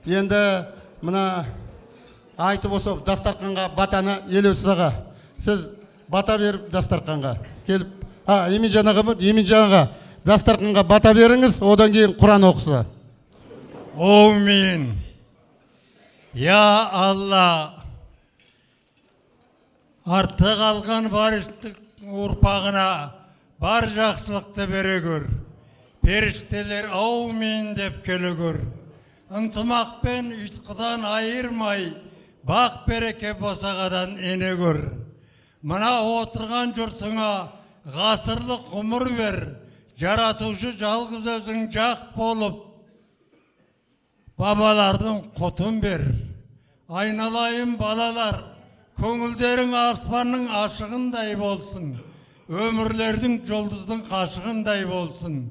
Енді мына айтып осы дастарқанға батаны Елеусіз аға. Сіз бата беріп дастарқанға келіп, Еминжан аға дастарқанға бата беріңіз, одан кейін Құран оқыса. Аумин. Я Алла, артта қалған барыстық ұрпағына бар жақсылықты бере көр. Періштелер аумин деп келе көр. Ынтымақпен ұйтқыдан айырмай, бақ береке босағадан ене көр. Мына отырған жұртыңа ғасырлық ғұмыр бер, жаратушы жалғыз өзің жақ болып, бабалардың құтын бер. Айналайын балалар, көңілдерің аспанның ашығындай болсын, өмірлердің жұлдыздың қашығындай болсын.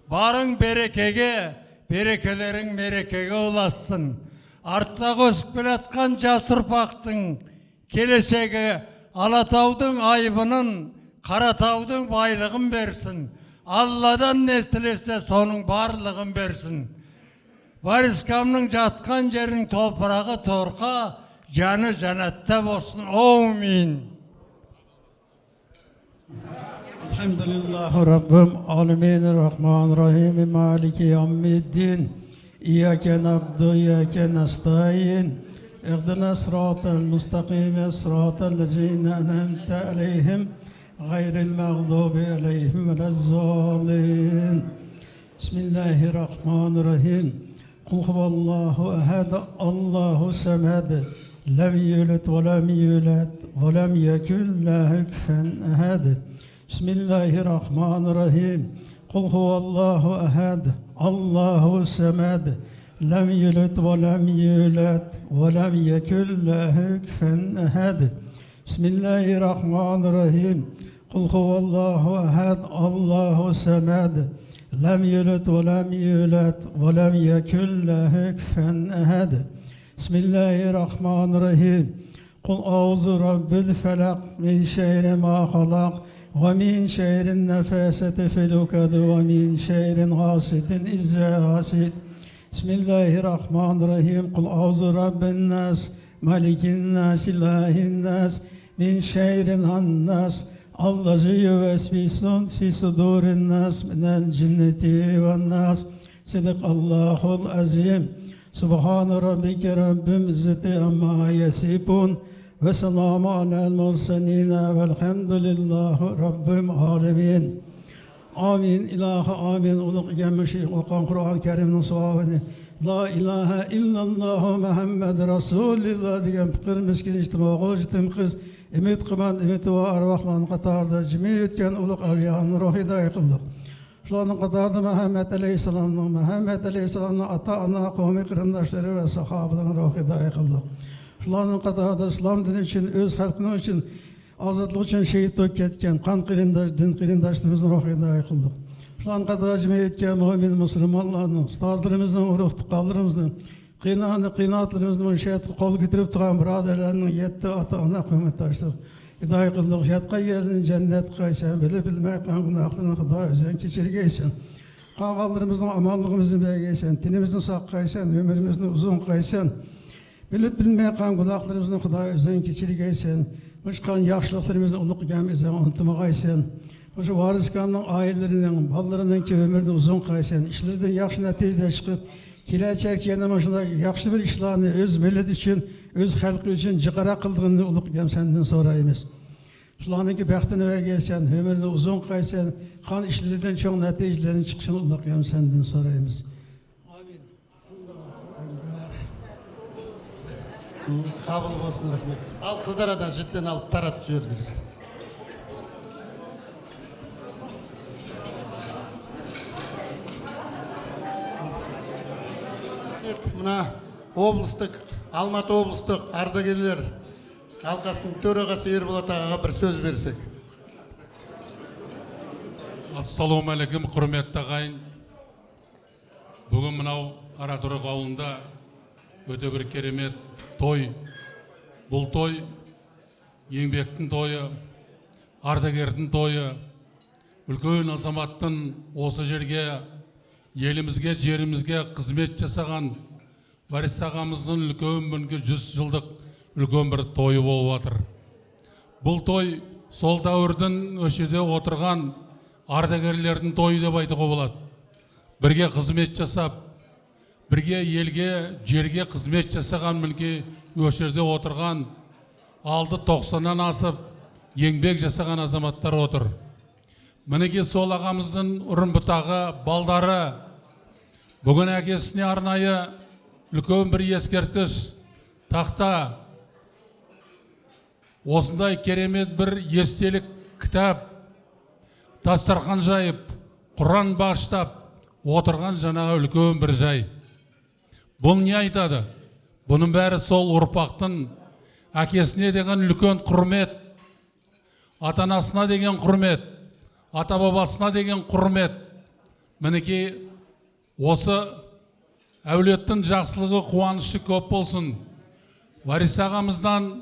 Барың берекеге, берекелерің мерекеге ұласын. Артта өсіп келатқан жас ұрпақтың келешегі Алатаудың айбынын, Қаратаудың байлығын берсін. Алладан не тілесе соның барлығын берсін. Варискамның жатқан жердің топырағы торқа, жаны жәннатта болсын. Аумин. Elhamdülillahi Rabbim alemin rahman rahim maliki yevmiddin. İyyake na'budu ve iyyake nestaîn. İhdina sıratal mustaqim sıratal lezîne en'amte aleyhim gayril mağdubi aleyhim velezzâlin. Bismillahirrahmanirrahim. Kul huvallahu ehad, Allahu semed. Lem yulid ve lem yulad ve lem yekun lehu kufuven ehad. Bismillahirrahmanirrahim. Kul huvallahu ehad, Allahu semed. Lem yulid ve lem yulad ve lem yekun lehu kufuven ehad. Bismillahirrahmanirrahim. Kul huvallahu ehad, Allahu semed. Lem yulid ve lem yulad ve lem yekun lehu kufuven ehad. Bismillahirrahmanirrahim. Kul auzu rabbil felak min şerri ma halak ve min şerrin nefasati fil ukad ve min şerrin hasidin izâ hasid. Bismillahirrahmanirrahim. Kul auzu rabbin nas malikin nas ilahin nas min şerrin hannas allazi yuvesvisun fi sudurin nas minel cinneti ven nas. Sadakallahul azim. Subhane rabbike rabbil izzeti amma yasifun ve selamu alel murselin velhamdülillahi rabbil alemin. Amin. İlahi amin. Uluk gelmişik okuyan Kur'an-ı Kerim'in savabını. La ilahe illallah Muhammed Resulullah diyen fikir miskin içtima oğulcutum kız. Ümit kıman, ümit ve arvahlan katarda cemiyetken uluk avliyanın ruhida kıldık. Şulanın katarda Muhammed Aleyhisselam'ın ata ana kavmi kırımdaşları ve sahabının ruhida kıldık. Şulanın katarda İslam dini için, öz halkının için, azadlık için şehit olup ketken kan din kıyrindaşlarımızın ruhida kıldık. Şulanın katarda cemiyetken mümin Müslümanlarının, ustazlarımızın, ruh tukallarımızın, kıynatlarımızın şehit kol götürüp tutan braderlerinin yetti ata ana kıymetdaşlar. Hidayet kıldık, şatqa yerinin cennet kaysan, bilip bilmek kanğınaqlının Hidayet özen keçirgeysen. Qağallarımızın amanlığımızın beygeysen, dinimizin saq kaysan, ömrümüzün uzun kaysan. Bilip bilmek kanğınaqlarımızın Hidayet özen keçirgeysen. Uçkan yaxşılıqlarımızın uluq gemizden unutmagaysan. Şu variskanın ailelerinin, ballarının ki ömrünü uzun kaysan. İşlerden yaxşı netijede çıkıp, kelechek yanımışında yaxşı bir işlerini öz millet için, öz halkı için çıkara kıldığını uluq gem senden sorayımız. Şulanınki bəxtini ve gelsen, ömrünü uzun kaysan, kan işlerden çok neticelerin çıkışını uluq gem senden sorayımız. Amin. Kabul olsun rahmet. Al kızdaradan jitten alıp tarat jörgüdür. Mına облыстық, Алматы облыстық ардагерлер алқасының төрағасы Ерболат ағаға бір сөз берсек. Ассалауму алейкум, құрметті ағайын. Бүгін мынау Қаратұрық ауылында өте бір керемет той. Бұл той еңбектің тойы, ардагердің тойы, үлкен азаматтың осы жерге, елімізге, жерімізге қызмет жасаған Варис ағамыздың үлкен бүгінгі 100 жылдық үлкен бір тойы болып жатыр. Бұл той сол дәуірдің өшеде отырған ардагерлердің тойы деп айтуға болады. Бірге қызмет жасап, бірге елге, жерге қызмет жасаған мүлке өшерде отырған, алды 90-нан асып, еңбек жасаған азаматтар отыр. Мінеке сол ағамыздың ұрын бұтағы, балдары, бүгін әкесіне арнайы үлкен бір ескерткіш тақта, осындай керемет бір естелік кітап, дастархан жайып, Құран бағыштап отырған жаңағы үлкен бір жай. Бұл не айтады? Бұның бәрі сол ұрпақтың әкесіне деген үлкен құрмет, ата-анасына деген құрмет, ата-бабасына деген құрмет. Мінекей осы әулеттің жақсылығы, қуанышы көп болсын. Варис ағамыздан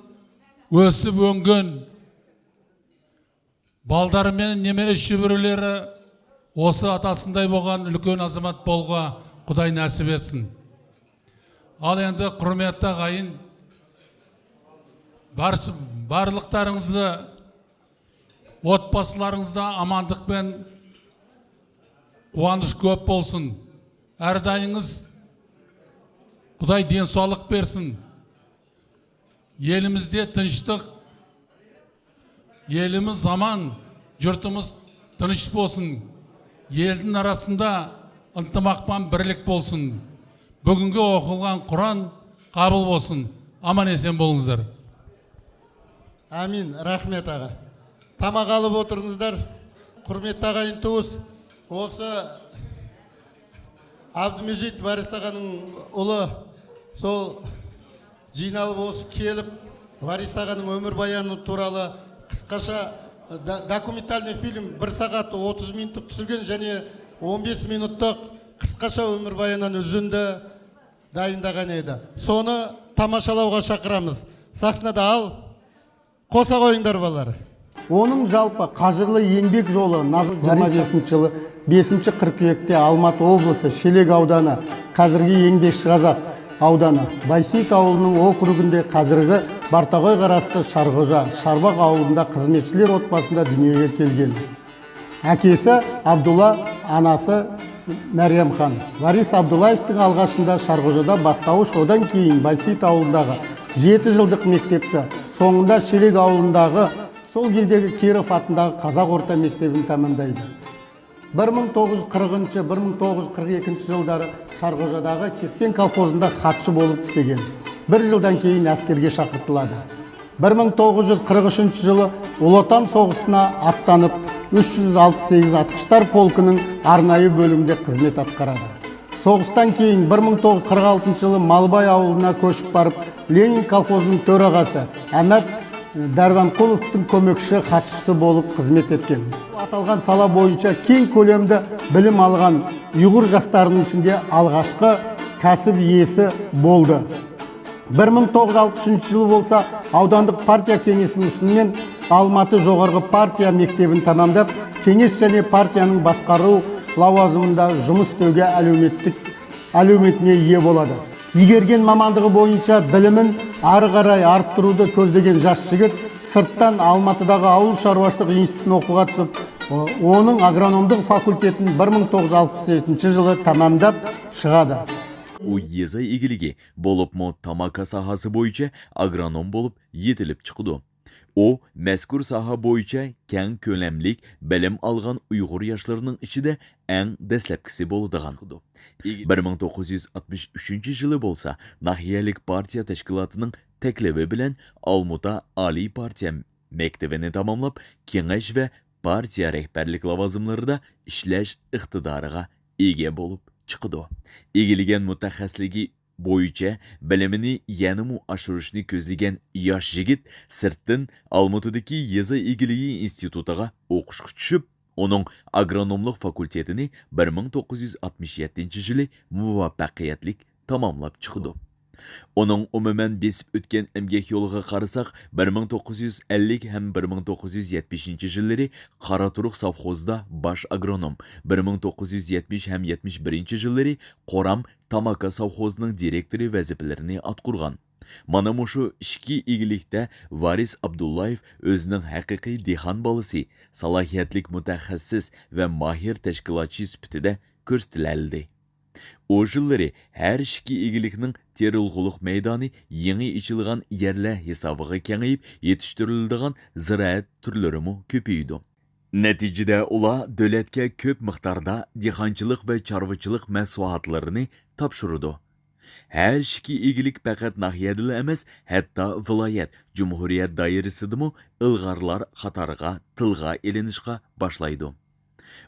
өсіп өнген балдары мен немере шөберелері осы атасындай болған үлкен азамат болға Құдай нәсіп етсін. Ал енді құрметті ағайын, барлықтарыңызды отбасыларыңызда амандық пен қуаныш көп болсын. Әрдайыңыз Құдай денсаулық берсін. Елімізде тыныштық, еліміз аман, жұртымыз тыныш болсын. Елдің арасында ынтымақпен бірлік болсын. Бүгінгі оқылған Құран қабыл болсын. Аман есен болыңыздар. Амин, рахмет аға. Тамақ алып отырыңыздар. Құрметті ағайын туыс, осы Абдымежит Варис ағаның ұлы сол жиналып осы келіп, Варис ағаның өмір баяны туралы қысқаша документальный фильм 1 сағат 30 минуттық түсірген және 15 минуттық қысқаша өмір баянын үзінді дайындаған еді. Соны тамашалауға шақырамыз. Сахнада ал, қоса қойыңдар балалар. Оның жалпы қажырлы еңбек жолы 25 жылы 5 қыркүйекте Алматы облысы Шелек ауданы, қазіргі Еңбекшіқазақ ауданы, Байсейіт ауылының округінде қазіргі Бартағой қарасты Шарғожа, Шарбақ ауылында қызметшілер отбасында дүниеге келген. Әкесі Абдулла, анасы Мәриям хан. Варис Абдуллаевтың алғашында Шарғожада бастауыш, одан кейін Байсейіт ауылындағы 7 жылдық мектепті, соңында Шелек ауылындағы сол кездегі Киров атындағы қазақ орта мектебін тәмамдайды. 1940-1942 жылдары Шарғожадағы Кетпен колхозында хатшы болып істеген. Бір жылдан кейін әскерге шақыртылады. 1943 жылы Ұлы Отан соғысына аттанып, 368 атқыштар полкының арнайы бөлімде қызмет атқарады. Соғыстан кейін 1946 жылы Малбай ауылына көшіп барып, Ленин колхозының төрағасы Әмәт Дәрванқұловтың көмекші хатшысы болып қызмет еткен. Аталған сала бойынша кең көлемді білім алған ұйғыр жастарының ішінде алғашқы кәсіп иесі болды. 1963 жыл болса, аудандық партия кеңесінің үстінен Алматы жоғарғы партия мектебін тәмамдап, кеңес және партияның басқару лауазымында жұмыс істеуге әлеуметіне ие болады. Игерген мамандығы бойынша білімін ары қарай арттыруды көздеген жас жігіт сырттан Алматыдағы ауыл шаруашылық институтын оқуға түсіп, оның агрономдық факультетін 1967 жылы тәмамдап шығады. У еза игіліге болып мо тамака сахасы бойынша агроном болып етіліп шықты. О, мәскүр саха бойынша кәң көлемлік білім алған ұйғыр яшыларының ішіде әң дәсләпкісі болудыған. 1963 жылы болса, Нахиялік партия тәшкілатының тәклебі білән Алмута Али партия мектебені тамамлап, кеңеш вә партия рәхбәрлік лавазымларында ішләш иқтидарыға еге болып чықыды. Егілген мұтахәслігі бойынша біліміні яныму ашырышны көздеген яш жігіт сырттың Алматыдaki Еза Игілігі институтыға оқышқы түшіп, оның агрономлық факультетіні 1967 жылы муаппақиятлік тамамлап чықыды. Оның umumen besip ötken emgek yoluga qarasaq, 1950 hem 1970 жыллары Қаратұрық совхозда baş agronom, 1970 hem 71 жыллары Qoram Tamaka совхозының директоры vəzifələrini atqurğan. Mana muşu işki igilikdə Varis Abdullayev özünün həqiqi dihan balısı, salahiyetlik mütəxəssis və mahir təşkilatçı süpütüdə göstərildi. O жыллары hər işki igilikning terilğuluq meydanı yeni içilgan yerlər hesabıga kengayib yetiştirildigan ziraat türlörümü köpüydü. Neticede ular dövlətə köp miqdarda dihançılıq və çarvıçılıq məsuhatlarını tapşırdı. Hər işki igilik faqat nahiyadila emas, hatta vilayet, Cumhuriyet dairəsidimi ilg'arlar qatarıga tilga elinishga başlaydı.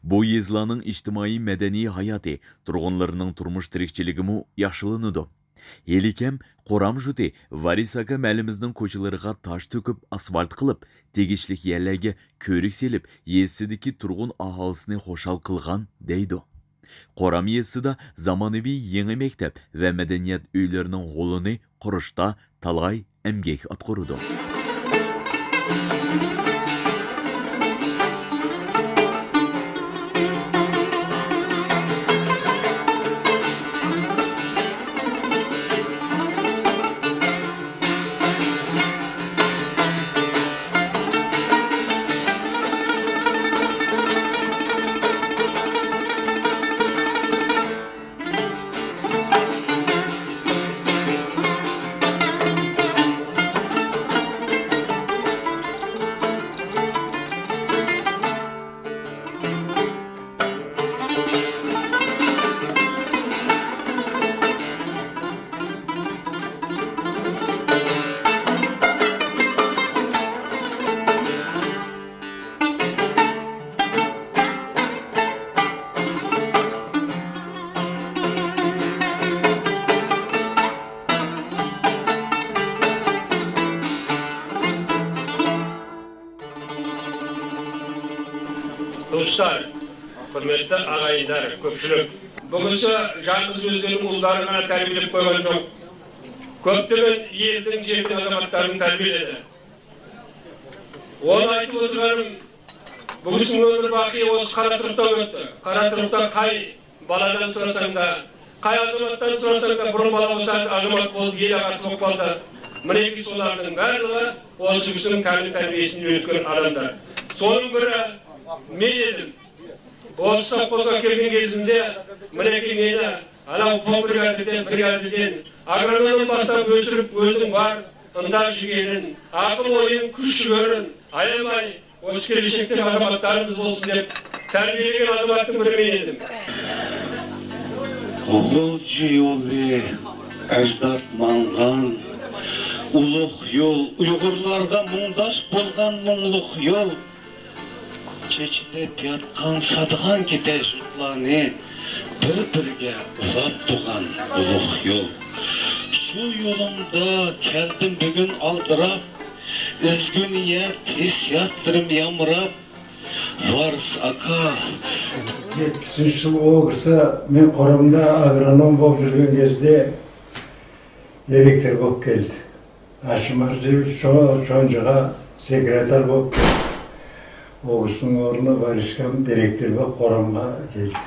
Bu yezlanın ijtimoiy madaniy hayoti, turg'unlarning turmush tirikchiligimi yaxshilanadi. Helikem Qoram juti Varis aka məlimizning ko'chalariga tosh to'kib asfalt qilib, tegishli yerlarga ko'rik selib, yesidagi turg'un aholisini xo'shal qilgan deydi. Qoram yesida zamonaviy yangi maktab va madaniyat uylarining g'olini qurishda talay emgek atqurdi. Dostlar, hürmetli ağaylar, köpçülük. Bugünkü жалғыз өздерінің ұлдарына тәрбиелеп қойған жоқ. Көптеген елдің жердің азаматтарын тәрбиеледі. Оны айтып отырғаным, бүгінгі өмір бақи осы Қаратұрықта өтті. Қаратұрықта қай баладан сұрасаң да, қай азаматтан сұрасаң да, бұрын бала болса азамат болып, ел ағасы болып қалды. Мінеки солардың барлығы осы кісінің тәрбиесін үйреткен адамдар. Соның бірі мен едім. Осы совхозға келген кезімде мінеки мені анау бригадеден агрономнан бастап өсіріп, өзінің бар ынта жігерін, ақыл ойын, күш жігерін аямай, осы келешекте азаматтарымыз болсын деп тәрбиелеген азаматтың бірі мен едім. Бұл жиолы әждат маңған ұлық yol, ұйғырларға мұңдаш болған мұңлық yol, çeçilip yatkan sadıgan gide jutlarını bir-birge ulap tuğan uluq yol. Şu yolumda keldim bugün aldırap, üzgün niyet, hissiyatlarım yamırap, Varis aka. 70 yıl olursa men Qoramda agronom болып жүрген кезде директор болып келді. Ашым Арзевич чонжыға секретар болып келді. Оғыстың орнына Варискам директор болып Qoramға келді.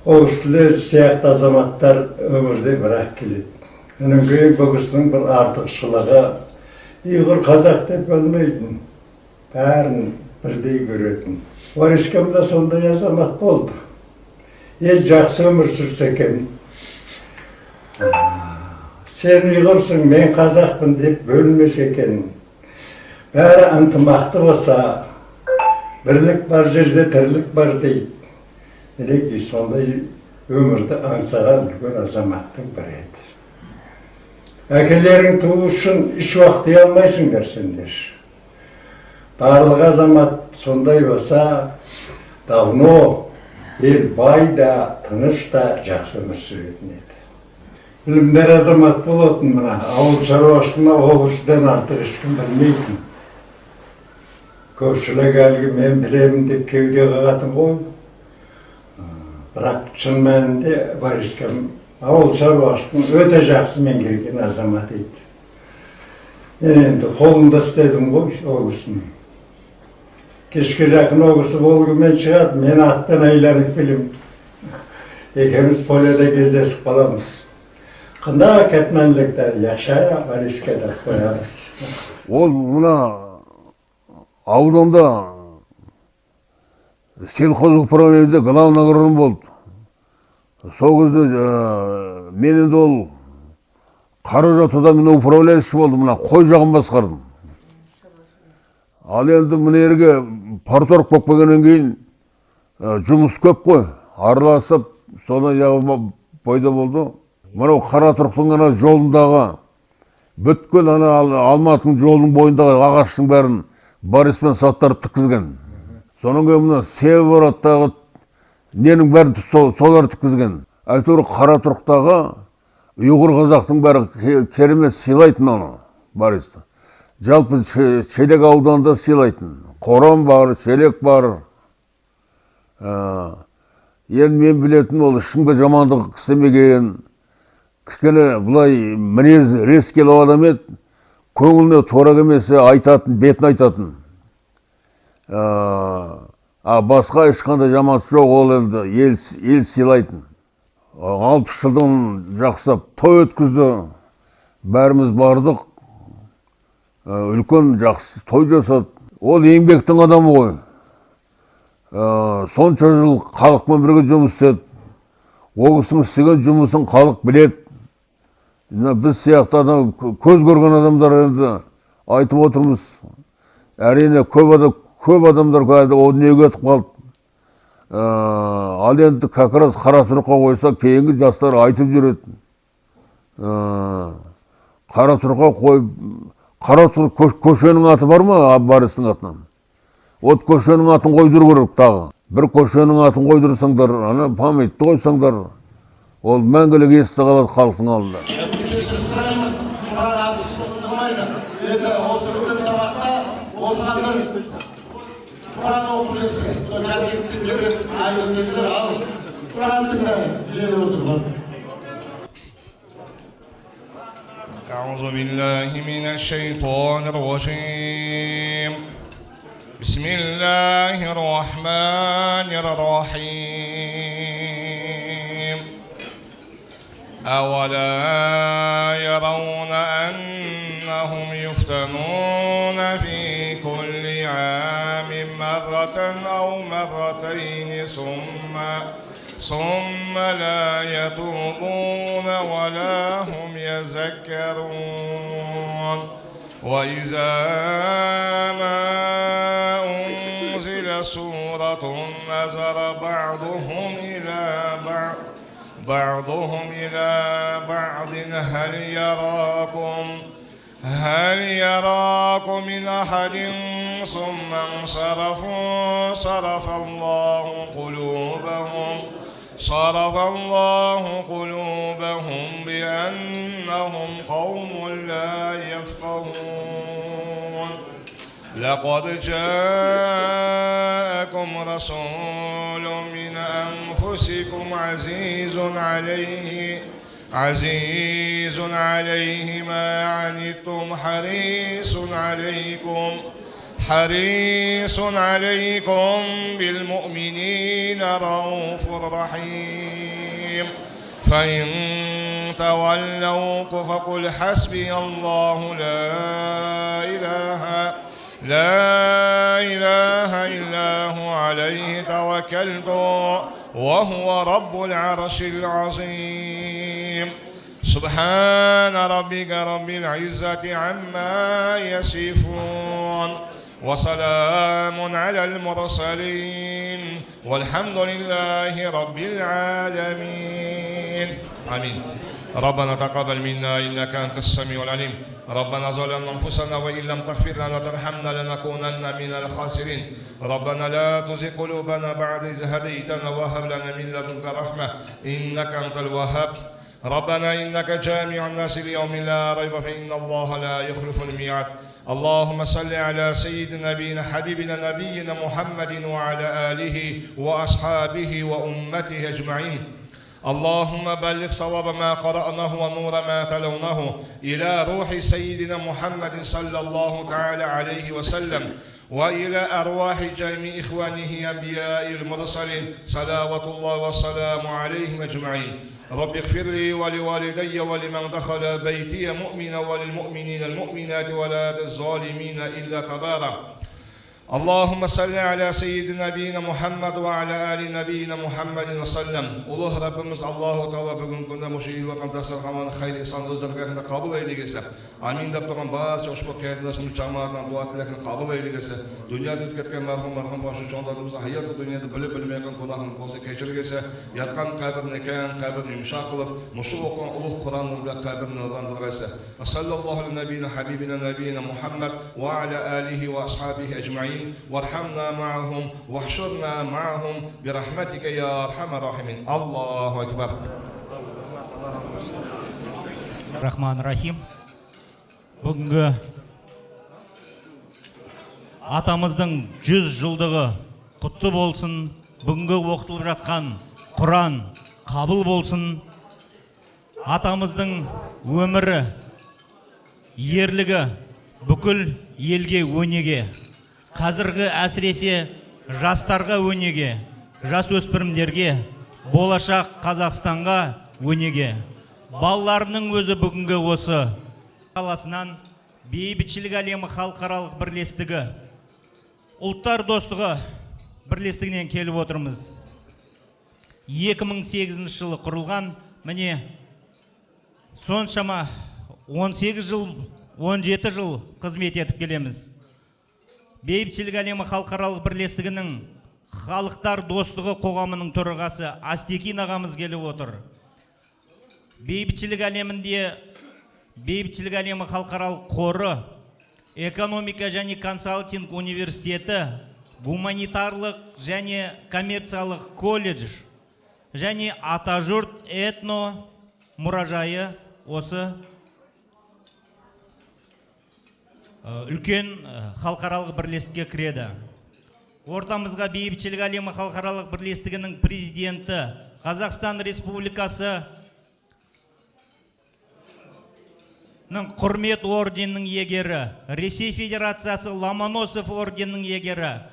Оғыстылар сияқты азаматтар өмірде бірақ келеді. Оның кейін бұғыстың бір артықшылығы ұйғыр қазақ деп білмейтін, бәрін бірдей көретін. Варискамда сондай азамат болды. Ел жақсы өмір сүрсе екен. Сен ұйғырсың, мен қазақпын деп бөлмесе екен. Бәрі ынтымақты болса, бірлік бар жерде тірлік бар дейді. Мінеки сондай өмірді аңсаған үлкен азаматтың бірі еді. Әкелерің туы үшін еш уақыт дей алмайсыңдар сендер. Барлық азамат сондай болса, давно ел бай да, тыныш та, жақсы өмір сүретін еді. Білімдер азамат болатын мына, ауыл шаруашылығына облыстан артық ешкім білмейтін. Көпшілік әлгі мен білемін деп кеуде қағатын ғой. Бірақ шын мәнінде Варискам ауыл шаруашылығын өте жақсы меңгерген азамат еді. Енді қолында істедім ғой ол кісіні. Кешке жақын ол кісі волгамен шығады, мен аттан айланып келем. Екеуміз поляда кездесіп қаламыз. Қандай кәтмәндікті яқшая барышқа да қоямыз. Ол мына ауданда сельхоз управлениеде главный агроном болды. Сол кезде мен енді ол Қаражатыда мен управляющий болдым, мына қой жағын басқардым. Ал енді мына жерге парторг болып келгеннен кейін жұмыс көп қой. Араласып, содан яғы пайда болды. Мынау Қаратұрықтың ана жолындағы бүткіл ана Алматының жолының бойындағы ағаштың бәрін Бориспен саттар тіккізген. Соның кейін мына Севераттағы ненің бәрін солар тіккізген. Әйтеуір Қаратұрықтағы ұйғыр қазақтың бәрі керемет сыйлайтын оны Бористі. Жалпы Шелек ауданында сыйлайтын. Қорам бар, Шелек бар. Енді мен білетін ол ешкімге жамандық істемеген, кішкене бұлай мінез рескелі адам еді, көңіліне тура келмесе айтатын, бетін айтатын. Басқа ешқандай жамандық жоқ, ол енді ел сыйлайтын. 60 жылдан жақсап той өткізді, бәріміз бардық, үлкен жақсы той жасады. Ол еңбектің адамы ғой. Сонша жыл халықпен бірге жұмыс істеді. Ол кісінің істеген жұмысын халық біледі. Біз сияқты адам, көз көрген адамдар енді айтып отырмыз. Әрине көп адамдар о дүниеге өтіп қалды. Ал енді как раз Қаратұрыққа қойса, кейінгі жастар айтып жүреді. Қаратұрыққа қойып, Қаратұрық көшенің аты бар ма, Бористің атынан? От көшенің атын қойдыру керек тағы. Бір көшенің атын қойдырсаңдар, ана памятты қойсаңдар, ол мәңгілік есте қалады халықтың алдында. Құран оқып жетсе, сол жәргеттен жүрген айбындезілер алып, Құрандың да жері отырған. أعوذ بالله من الشيطان الرجيم بسم الله الرحمن الرحيم أولا يرون أنهم يفتنون في كل عام مرة أو مرتين ثم لا يتوبون ولا هم يذكرون وإذا ما أنزل سورة نظر بعضهم إلى بعض هل يراكم من أحد ثم انصرفوا صرف الله قلوبهم بأنهم قوم لا يفقهون لقد جاءكم رسول من أنفسكم عزيز عليه ما عنتم حريص عليكم بالمؤمنين رؤوف رحيم فإن تولوا فقل حسبي الله لا إله إلا هو عليه توكلت وهو رب العرش العظيم سبحان ربك رب العزة عما يصفون وسلام على المرسلين والحمد لله رب العالمين آمين. ربنا تقبل منا إنك أنت السميع العليم. ربنا ظلمنا أنفسنا وإن لم تغفر لنا وترحمنا لنكونن من الخاسرين. ربنا لا تزغ قلوبنا بعد إذ هديتنا وهب لنا من لدنك رحمة إنك أنت الوهاب. ربنا إنك جامع الناس ليوم لا ريب فيه إن الله لا يخلف الميعاد. اللهم صل على سيدنا نبينا حبيبنا نبينا محمد وعلى آله وأصحابه وأمته أجمعين. اللهم بلغ صواب ما قرأناه ونور ما تلونه إلى روح سيدنا محمد صلى الله تعالى عليه وسلم وإلى أرواح جميع إخوانه أنبياء المرسلين صلوات الله والسلام عليهم أجمعين. رب اغفر لي ولوالدي ولمن دخل بيتي مؤمنا وللمؤمنين المؤمنات ولا الظالمين إلا تبارا. اللهم صل على سيدنا نبينا محمد وعلى آل نبينا محمد وسلم. Uluh Rabbimiz Allahu Teala bugün günde müşehir vatan tasarrufanın hayırlı ihsanlarını kabul eyleyese. Amin dep turgan barcha ushbu qiyadlaşmış cemaatdan dua tilekini kabul eyleyese. Dünyada ötketken merhum başı jonlarımızın hayatı dünyada bilip bilmeyen günahını bolsa kechirgese. Yatkan kabrini yumşak kılıp, muşu okuyan uluh Kur'an'ı ve kabrini nurlandırgese. Ve sallallahu ala nebine habibine nebine Muhammed ve ala alihi ve ashabihi ecma'in. وارحمنا معهم واحشرنا معهم برحمتك يا أرحم الراحمين. الله أكبر. Rahman Rahim. Бүгінгі атамыздың 100 жылдығы құтты болсын. Бүгінгі оқытылып жатқан Құран қабыл болсын. Атамыздың өмірі, ерлігі бүкіл елге өнеге. Қазіргі әсіресе жастарға өнеге, жас өспірімдерге, болашақ Қазақстанға өнеге. Балаларының өзі бүгінгі осы қаласынан бейбітшілік әлемі халықаралық бірлестігі, ұлттар достығы бірлестігінен келіп отырмыз. 2008 жылы құрылған, міне соншама 18 жыл, 17 жыл қызмет етіп келеміз. Бейбітшілік әлемі халықаралық бірлестігінің халықтар достығы қоғамының төрағасы Астекин ағамыз келіп отыр. Бейбітшілік әлемі халықаралық қоры, экономика және консалтинг университеті, гуманитарлық және коммерциялық колледж және Атажұрт этно мұражайы осы үлкен халықаралық бірлестікке кіреді. Ортамызға Бейбітшілік әлемі халықаралық бірлестігінің президенті, Қазақстан Республикасы құрмет орденінің егері, Ресей Федерациясы Ломоносов орденінің егері,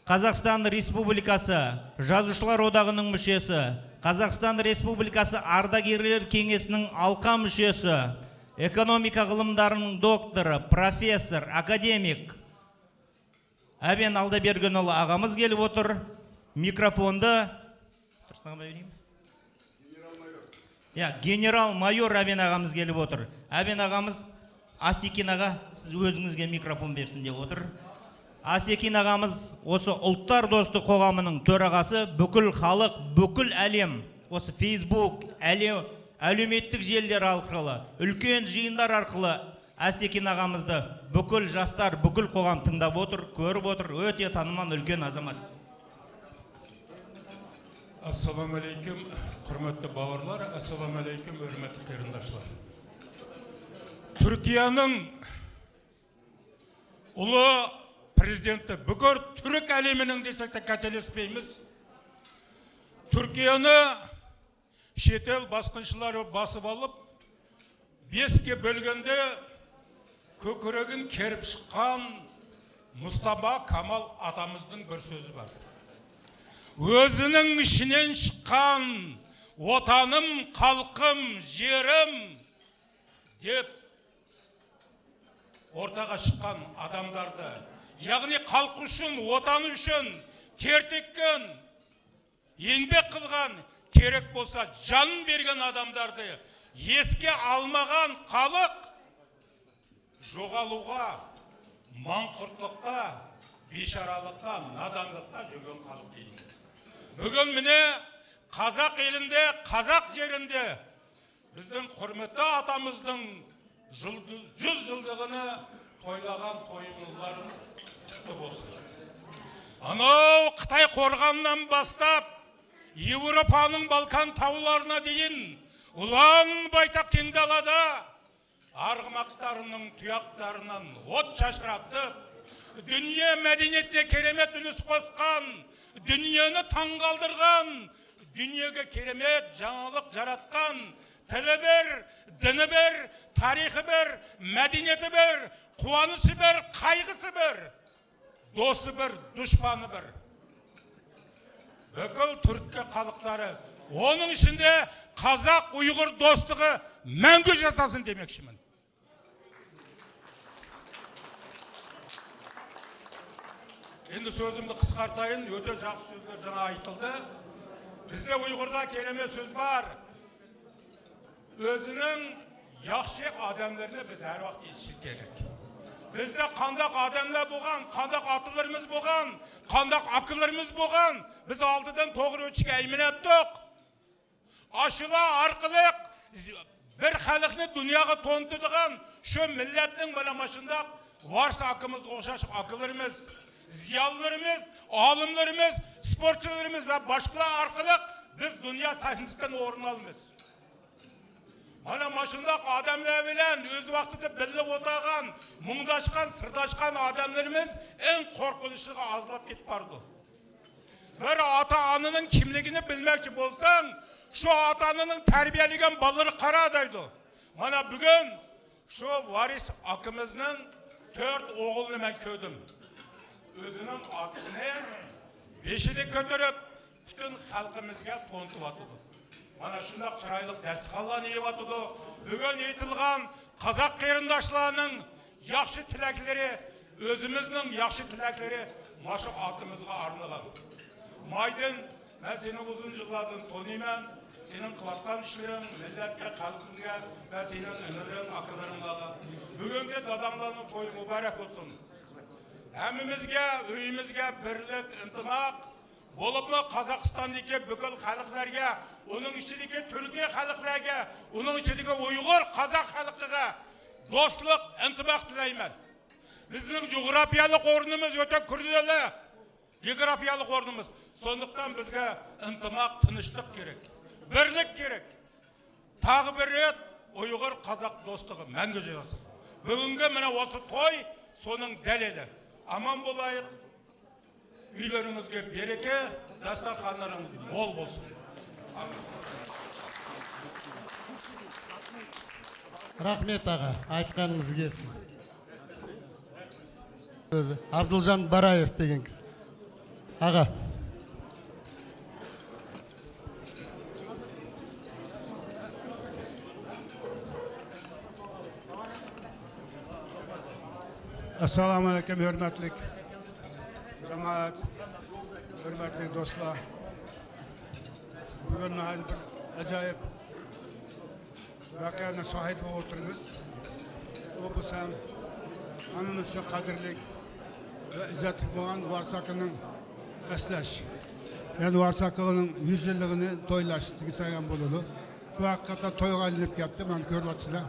Қазақстан Республикасы Жазушылар одағының мүшесі, Қазақстан Республикасы Ардагерлер кеңесінің алқа мүшесі, экономика ғылымдарының докторы, профессор, академик Әбен Алдабергенұлы ағамыз келіп отыр. Микрофонды генерал-майор Әбен ағамыз келіп отыр. Әбен ағамыз Асекин аға, сіз өзіңізге микрофон берсін деп отыр. Асекин ағамыз осы ұлттар досты қоғамының төрағасы, бүкіл халық, бүкіл әлем, осы Facebook, әлеуметтік желілер арқылы, үлкен жиындар арқылы Астекин ағамызды бүкіл жастар, бүкіл қоғам тыңдап отыр, көріп отыр, өте танымал үлкен азамат. Ассаламу алейкум, құрметті бауырлар, ассаламу алейкум, өрметті қарындашлар. Түркияның ұлы президенті, бүкіл түрік әлемінің десек те қателеспейміз. Түркияны шетел басқыншылары басып алып, 5-ке бөлгенде көкірегін керіп шыққан Мұстафа Камал атамыздың бір сөзі бар. Өзінің ішінен шыққан отаным, халқым, жерім деп ортаға шыққан адамдарды, яғни халық үшін, отаны үшін тер төккен, еңбек қылған, керек болса жанын берген адамдарды еске алмаған халық жоғалуға, маңқұрттыққа, бейшаралыққа, надандыққа жүрген халық дейді. Бүгін міне қазақ елінде, қазақ жерінде біздің құрметті атамыздың 100 жылдығını тойлаған тойымыздарымыз құтты болсын. Анау Қытай қорғанынан бастап Еуропаның Балкан тауларына дейін ұлан байтақ кең далада арғымақтарының тұяқтарынан от шашыратып, дүние мәдениетте керемет үлес қосқан, дүниені таңғалдырған, дүниеге керемет жаңалық жаратқан, тілі бір, діні бір, тарихы бір, мәдениеті бір, қуанышы бір, қайғысы бір, досы бір, дұшпаны бір. Бүкіл түркі халықтары, оның ішінде қазақ ұйғыр достығы мәңгі жасасын демекшімін. Енді сөзімді қысқартайын, өте жақсы сөздер жаңа айтылды. Бізде ұйғырда керемет сөз бар. Өзінің яқшы адамдарына біз әр уақыт естіші керек. Бізде қандақ адамдар болған, қандақ атыларымыз болған, қандақ ақыларымыз болған, біз алдыдан тоғыр өтшіге әймен әттік. Ашыла арқылық бір халықны дүнияға тонтыдыған шо милләттің баламашындақ варса ақымыз қошашық ақыларымыз, зиялыларымыз, алымlarımız, sporçularımız ve başkalar arkalık biz dünya sahnesinden orun alımız. Mana maşındaq adamlar bilen öz vaxtida bilib otağan, muңdaşkan, sırdaşkan adamlarımız en korkunçluğu azlap ketip bardı. Bir ata-ananın kimligini bilmekçi bolsan, şu ata-ananın terbiyeligen balları qara adaydı. Mana bugün şu varis akımızın 4 oğulunu ben köydüm. Özünün atısını beşini kötürüp bütün halkımızga tontup atıdı. Mana şundaq çırайлық дәстіқалан еп атыды. Бүгін етілған қазақ қайрындашларының яқшы тіләклері, өзіміздің яқшы тіләклері машы атымызға арналған. Майдын, мен сенің ұзын жылладың тонымын, сенің қылатқан ішлерің, милләтке, халқыңға, мен сенің өмірің, ақылырыңдағы. Бүгінгі дадамларының тойы мүбәрәк olsun. Әмімізге, үйімізге бірлік, ынтымақ, болып mu Қазақстandaki бүкіл халықларға, onun içindeki Türkiye халықларға, onun içindeki Uygur, Қазақ халықтыға dostluk, ынтымақ тілеймін. Біздің geografiyалық орнымыз өте күрделі, geografiyалық орнымыз. Сондықтан бізге ынтымақ, тыныштық керек, бірлік керек. Тағы бір рет Uygur, Қазақ достығы мәңгі жасасын. Бүгінгі міне осы той соның дәлелі. Аман болайық. Үйлеріңізге береке, дастархандарыңыз мол болсын. Рахмет аға, айтқаныңыз келсін. Абдулжан Бараев деген кісі. Аға. Assalamu alaikum, hürmetlik cemaat, hürmetli dostlar. Bugün bir acayip vakayana şahit oldunuz. O bu sen anımızca kadirlik ve izzetli olan Varsakı'nın esleş. Yani Varsakı'nın 100 yıllığını toylaştığı saygan bulundu. Bu hakikaten toyga ilinip yaptı, ben körbatsıyla.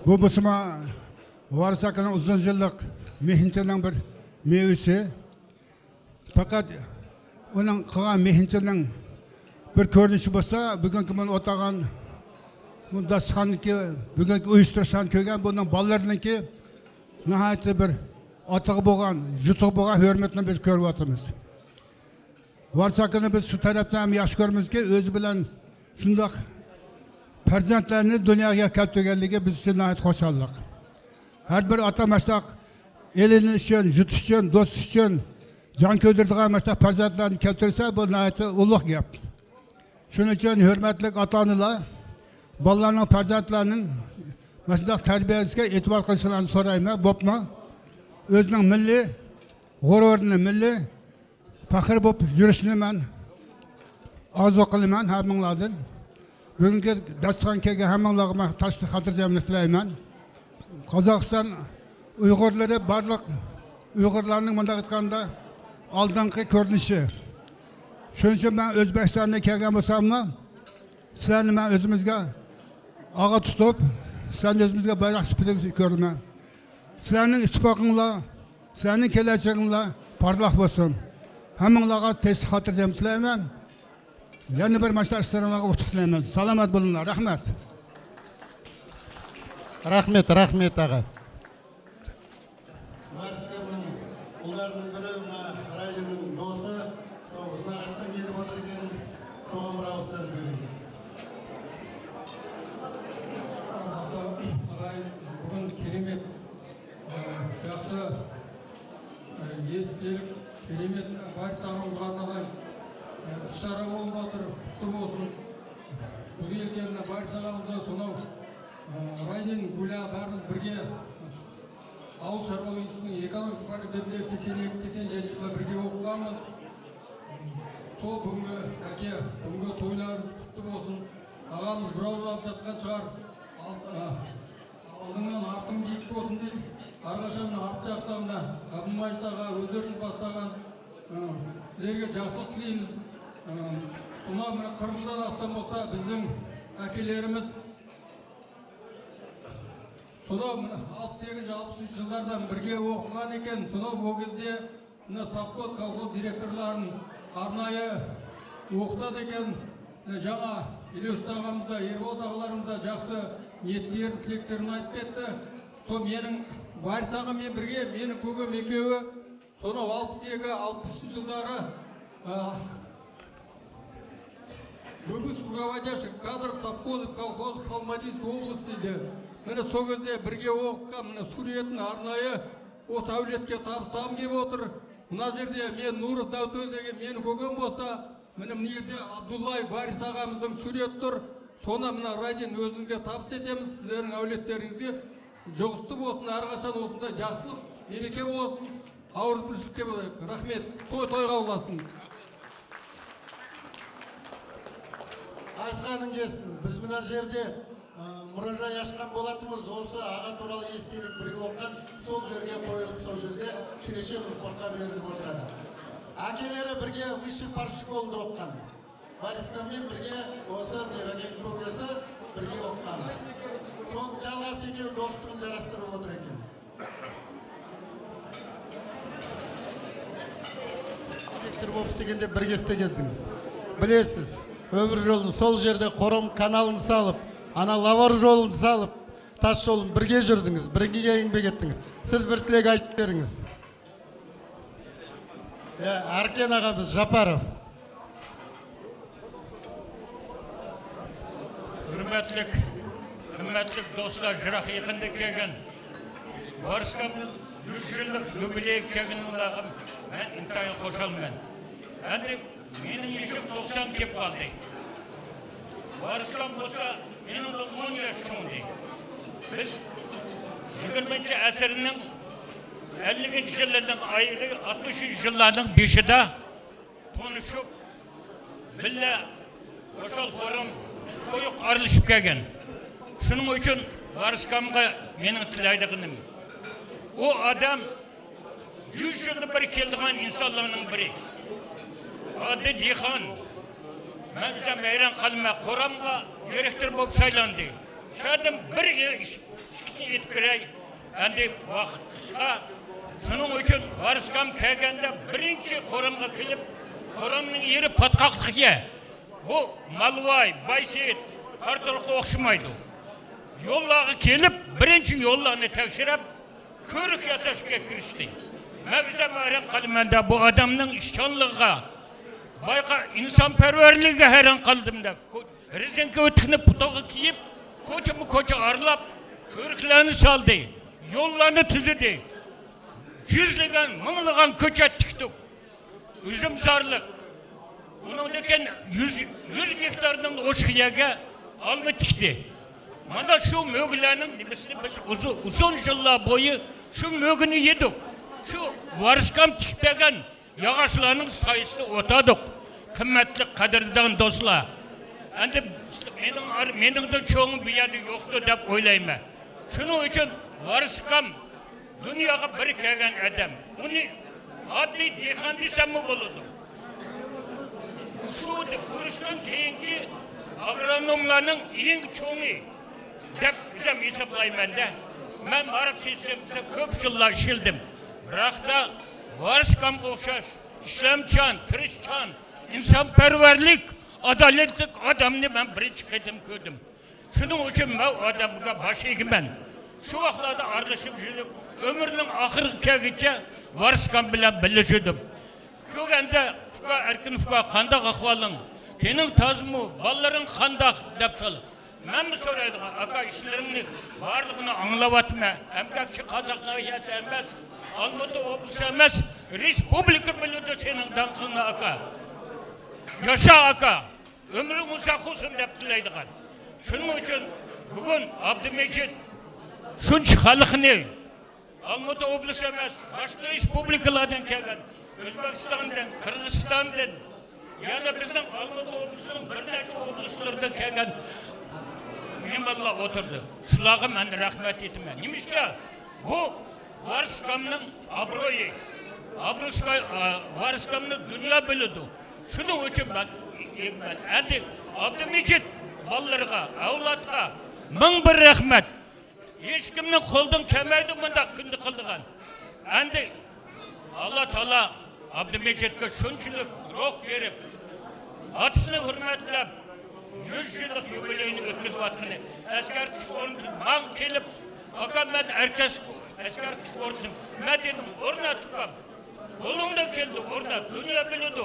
Bu busuma Varsakı'nın uzun yıllık mehintinin bir meyvesi. Fakat onun kılan mehintinin bir görünüşü olsa, bugünkü ben otağın, bu dastıqanınki, bugünkü uyuşturuşan köygen, bunun ballarınınki nihayetli bir atığı boğan, yutuğu boğan hürmetini biz görüp atımız. Varsakı'nı biz şu taraftan yaş görmüz ki, özü bilen şundak perzentlerini dünyaya keltürgenliği biz için nihayet hoşallık. Her bir ata maçtak elini için, yut için, dost için can köydürdüğü maçtak perzentlerini keltürse bu nihayet uluk yap. Şunun için hürmetlik ata-analar ballarının perzentlerinin maçtak terbiyesine etibar kılsınlarını sorayım, bopma. Özünün milli, gururunu milli, fakir bop yürüsünü ben arzu kılıyım heminlardan. Bugünkü dastıqan kege heminlarıma taşlı hatırcamını tileyim. Kazakistan Uygurları barlık Uygurlarının mındak etkanda aldınkı görünüşü. Şunun için ben Özbekistan'da kelgen olsamla sizlerini ben özümüzge ağa tutup sen özümüzge bayrak süpürük görürüm. Sizlerinin istifakınla, sizlerinin geleceğinle parlak olsun. Heminlarga tez hatırcam tileyim. Yeni bir maçta isterenlerine uçuk tileyim. Salamet bulunlar. Rahmet. Rahmet, rahmet ağa. Ularının biri Raylı'nın dostu, uzun ağaçtan gelip oturuyor. соған бір ауыз сөз берейін. Бүгін керемет, жақсы, естелік, керемет Варис ағамызға арналған іс-шара болып отыр, құтты болсын. Бұл келген Варис ағамызда сонау Райден, Гуля бәріміз бірге ауыл шаруашылық институтының экономика факультетінде 82-87 жылы бірге оқығанбыз. Сол бүгінгі әке, бүгінгі тойларыңыз құтты болсын. Ағамыз бір ауыз алып жатқан шығар. Алдыңнан артың биік болсын дейді. Арқашан арт жақтағында Абдымажит аға өздеріңіз бастаған сіздерге жақсылық тілейміз. Сонау 40 жылдан астам болса біздің әкелеріміз сонау 68-63 жылдардан бірге оқыған екен. Сонау ол кезде совхоз, колхоз директорларын арнайы оқытады екен. Жаңа Елеусіз ағамыз да, Ерболат ағаларымыз да жақсы ниеттерін, тілектерін айтып кетті. Сол менің Варис ағамен бірге, менің көкем екеуі сонау 62-63 жылдары выпуск руководящих кадров совхозов, колхозов Алматинской области дейді. Міне сол кезде бірге оқыған суретін арнайы осы әулетке табыстағым келіп отыр. Мына жерде мен Нуров Дәутөз деген менің көкем болса, міне мына жерде Абдуллаев Варис ағамыздың суреті тұр. Соны мына Райден өзіңізге табыс етеміз, сіздердің әулеттеріңізге жоғысты болсын, әрқашан осындай жақсылық, мереке болсын, ауыртпашылыққа болайық. Рахмет, тойға боласын. Айтқаның келсін, біз мына жерде мұражай ашқан болатымыз, осы аға туралы естелік бірге оққан, сол жерге қойылып, сол жерде келешек ұрпаққа беріліп отырады. Әкелері бірге высший партшколында оққан. Варискамен бірге осы Меваген көкесі бірге оққан. Сон жалғасы екеу достығын жарастырып отыр екен. Директор болып істегенде бірге істегендіңіз. Білесіз, өмір жолын сол жерде Қорым каналын салып, ана Лавар жолын салып, тас жолын бірге жүрдіңіз, бірге еңбек еттіңіз. Сіз бір тілек айтып беріңіз. Аркен ағамыз Жапаров. Hürmetlik dostlar, жырақ екінді кеген. Варискамның 100 жылдық юбилей кеген ұлағым, мен интайын қошалмен. Әнді менің ешім 90 кеп қалды. Варискам болса, менің 10 яш çoğunды. Біз 20-ші әсірінің 50-ші жылының айғы 60-ші жыллардың 5-іда тонышып, білі қошал қорым қойық арылышып кеген. Şunun için Variskамға менің тілайдығыным. O adam 100 жылы бір келдіған инсанлығының бірі. Ады Дихан. Мен bize meyran қалыма Қорамға директор болып сайланды. Şadım bir işkisini etip berey. Әнді вақыт қысқа. Şunun için Variskam келгенде бірінші Қорамға келіп, Қорамның ері патқақтықе. Bu Malvay, Baysейт, Қарторқы оқшымайды. Yollağı kelip, birinci yollarını tekşirip, körük yasaşıya kirişti. Mevze mehren kalimende bu adamın işçanlığa, bayka insanperverliğe heren kaldım da. Rezenki ötükünü putağı kiyip, koça arlap, körüklerini saldı. Yollarını tüzüdü. Yüzlüğün, mınlığın köçe tıktık. Üzüm sarlık. Onun deken 100 hektardan oşkiyaga alma tikti. Mana şu mögülerin biz uzun yıllar boyu şu mögünü yedik. Şu Variskam tikpegen yağaçlarının sayısı otadık. Kıymetli kadirden dostlar. Endi mening de çoğun bir yerde yoktu dep oylayma. Şunun için Variskam dünyaya bir kelgen adam. Bunu adli Dihan desem mi buludu? Şu kuruştan keyinki agronomlarının en çoğunu dep bizem hesaplayman da. Ben barıp sistemse köp yıllar şildim. Bırak da Variskamga okşaş, işlemçan, tirişçan, insanperverlik, adaletlik adamını ben birinci kedim gördüm. Şunun için ben adamga baş egimen. Şu vaxtlarda ardışıp жүріп, ömrünün ahırı kelgiçe Variskam bilen birleşirdim. Kögende erkin fuka qandaq ahvalın, Senin tazımı, balların kandak dep salıp. Ben mi soraydım, aka işlerini varlığını anlavatma. Emkakçı Kazaklığa yasa emez, Almatı obus emez, Respublika bildi senin dansını aka. Yaşa aka, ömrün uzak olsun dep dilaydıgan. Şunun için bugün Abdülmecit şunç halkını Almatı obus emez, başka respublikalardan kelgen, Özbekistan'dan, Kırgızistan'dan, ya da bizden Almatı obusunun bir neçe obuslardan kelgen memurlar oturdu. Şulağa ben rahmet etmem. Nimişke bu Varskam'ın abroyu, Varskam'ın dünya bildi. Şunun için ben endi Abdülmecit ballarga, avlatga ming bir rahmet. Hiç kimnin koldan kelmeydi bunda kündü kıldıgan. Endi Allah Teala Abdülmecit'e şunçılık ruh verip, atısını hürmetlep, 100 yıllık yubileyini ötküzüp attığını, eskertiş ornutun, man kelip, aka ben erkes eskertiş ornutun, ben dedim, ornatıkam, kolumda keldi, ornat, dünya bildi,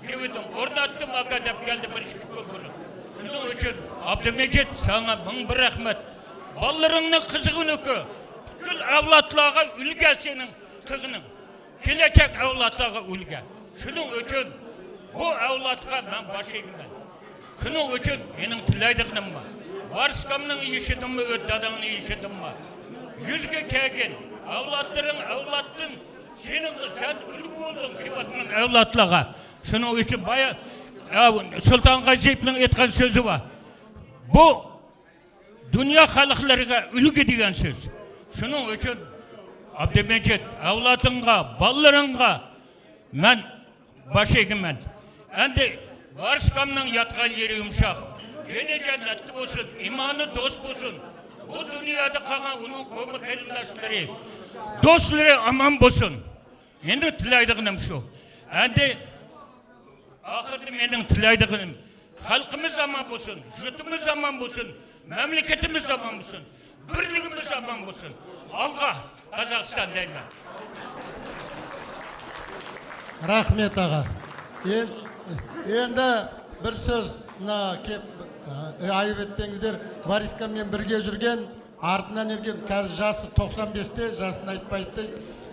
dedim, ornattım, aka dep geldi, bir işki kurguru. Şunun için, Abdülmecit, sana ming bir rahmet, ballarının kızığını ki, bütün avlatlığa ülge senin kızının, gelecek avlatlığa ülge. Şunun için, bu avlatlığa ben başlayayım ben. Şunun için benim tilaydığım var. Varskamның işidim mi, öddadığın işidim mi? Yüzge kelgen, avlattın, sen ülgü oldun kivatının avlatlığa. Şunun için baya Sultan Gazip'nin etken sözü var. Bu dünya halklarına ülgü diyen söz. Şunun için Abdülmecit, avlatınga, ballarınga ben başlayayım ben. Endi Varskam'ın yatkan yeri yumuşak. Gene cennetli olsun, imanı dost olsun. Bu dünyada kalan onun komu kelindaşları, dostları aman olsun. Endi tilaydığım şu. Endi ahirde benim tilaydığım halkımız aman olsun, yurtımız aman olsun, memleketimiz aman olsun, birliğimiz aman olsun. Allah Kazakistan deyim ben. Rahmet ağa. Endi bir söz kep ayıp etpеңіздер. Варискаммен бірге жүрген, артынан ерген, қазір жасы 95-те, жасын айтпайды.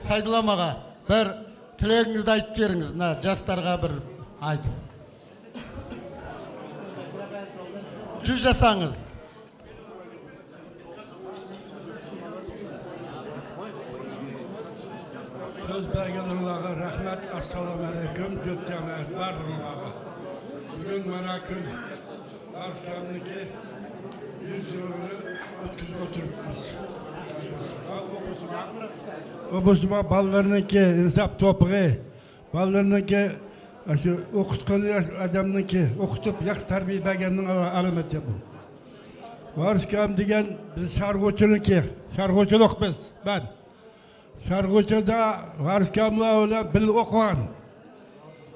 Сайдыламаға бір тілегіңізді айтып жеріңіз, жастарға бір айтып. 100 жасаңыз. Söz bergenliğine rahmet, assalamu alaikum, züt cemaat bardığına. Bugün bana gün, Varskam'daki 100 yılını oturupuz. Obuzuma ballarınınki insaf toprağı, ballarınınki okutkan adamınki okutup yaş terbiye bergenliğine alameti bu. Varskam degen biz şargıçınınki, şargıçılık biz, ben. Şargıçıda Varskamla öyle bil okuyan.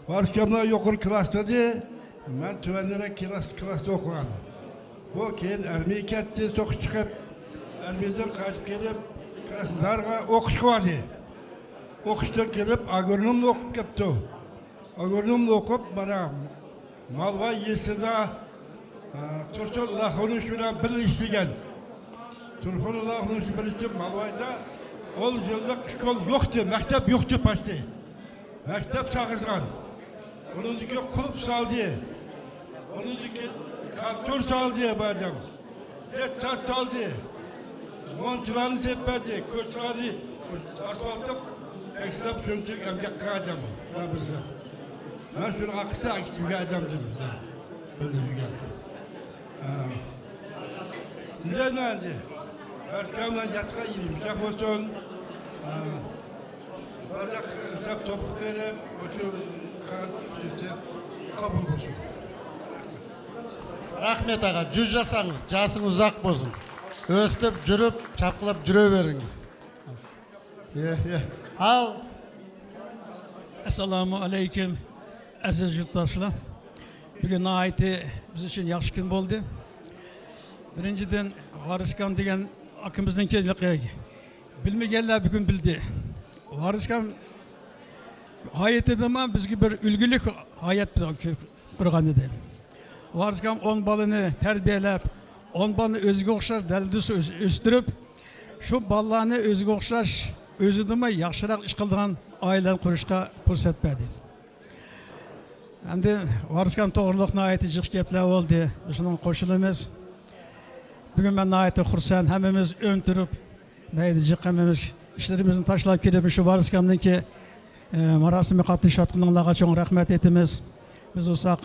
Varskamla yukarı klasta de, ben tüvenlere klasta okuyan. Bu keyin armiye ketdi, sokuş çıkıp, armiyadan kaçıp gelip, klaslarga okuş vardı. Okuştan gelip agronomla okup kepti. Agronomla okup bana malva yeside Tursun Lahunuş bilen bir işlegen. Tursun Lahunuş bir işlegen malvayda ol yıllık şkol yoktu, mektep yoktu başta. Mektep çağırgan. Onun diki kulüp saldı. Onun diki kantör saldı bacım. Geç saat saldı. Monçlarını sepedi, koçlarını asfaltta eksilip şunçuk emgek kağıdım. Ben şunu akısa akısı kağıdım dedim. Böyle güzel. Ne nerede? Erkamdan yatka yiyeyim, şak olsun. Bazak hesap topuk verip, otur kabul olsun. Rahmet ağa, 100 жасаңыз, жасыңыз ұзақ болсын. Өстіп, жүріп, шапқылап жүре беріңіз. Ал. Assalamu alaikum, aziz yurttaşlar. Bugün ayeti biz için yaxşı gün oldu. Birinciden Variskam degen akımızdan keldik. Bilmeyenler bugün bildi. Variskam hayat edemem bizge bir ülgülük hayat kurgan edi. Варскам 10 баланы тәрбиелеп, 10 баланы өзге оқшаш дәлдіс өстіріп, шу баланы өзге оқшаш өзідімі яқшырақ іш қылдыған айлан құрышқа пұрсет бәді. Әмді Варскам тоғырлықны айты жық кеплі олды, үшінің қошылымыз. Бүгін мен айты құрсан, әміміз өн тұрып, мәйді жық әміміз işlerimizin taşlap kelip şu Varıskam'dan ki marasımı katış atqınlığına çok rahmet etimiz. Biz olsak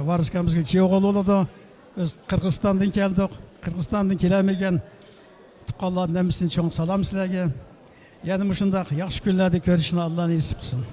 Varıskam'ımızga kiyov oldu. Biz Kırgızstan'dan keldik. Kırgızstan'dan kelemegen tuqqanlardan hemmisine çok salam sizlerge. Yani muşundaq yaxşı günlerde görüşünü Allah nasip kılsın.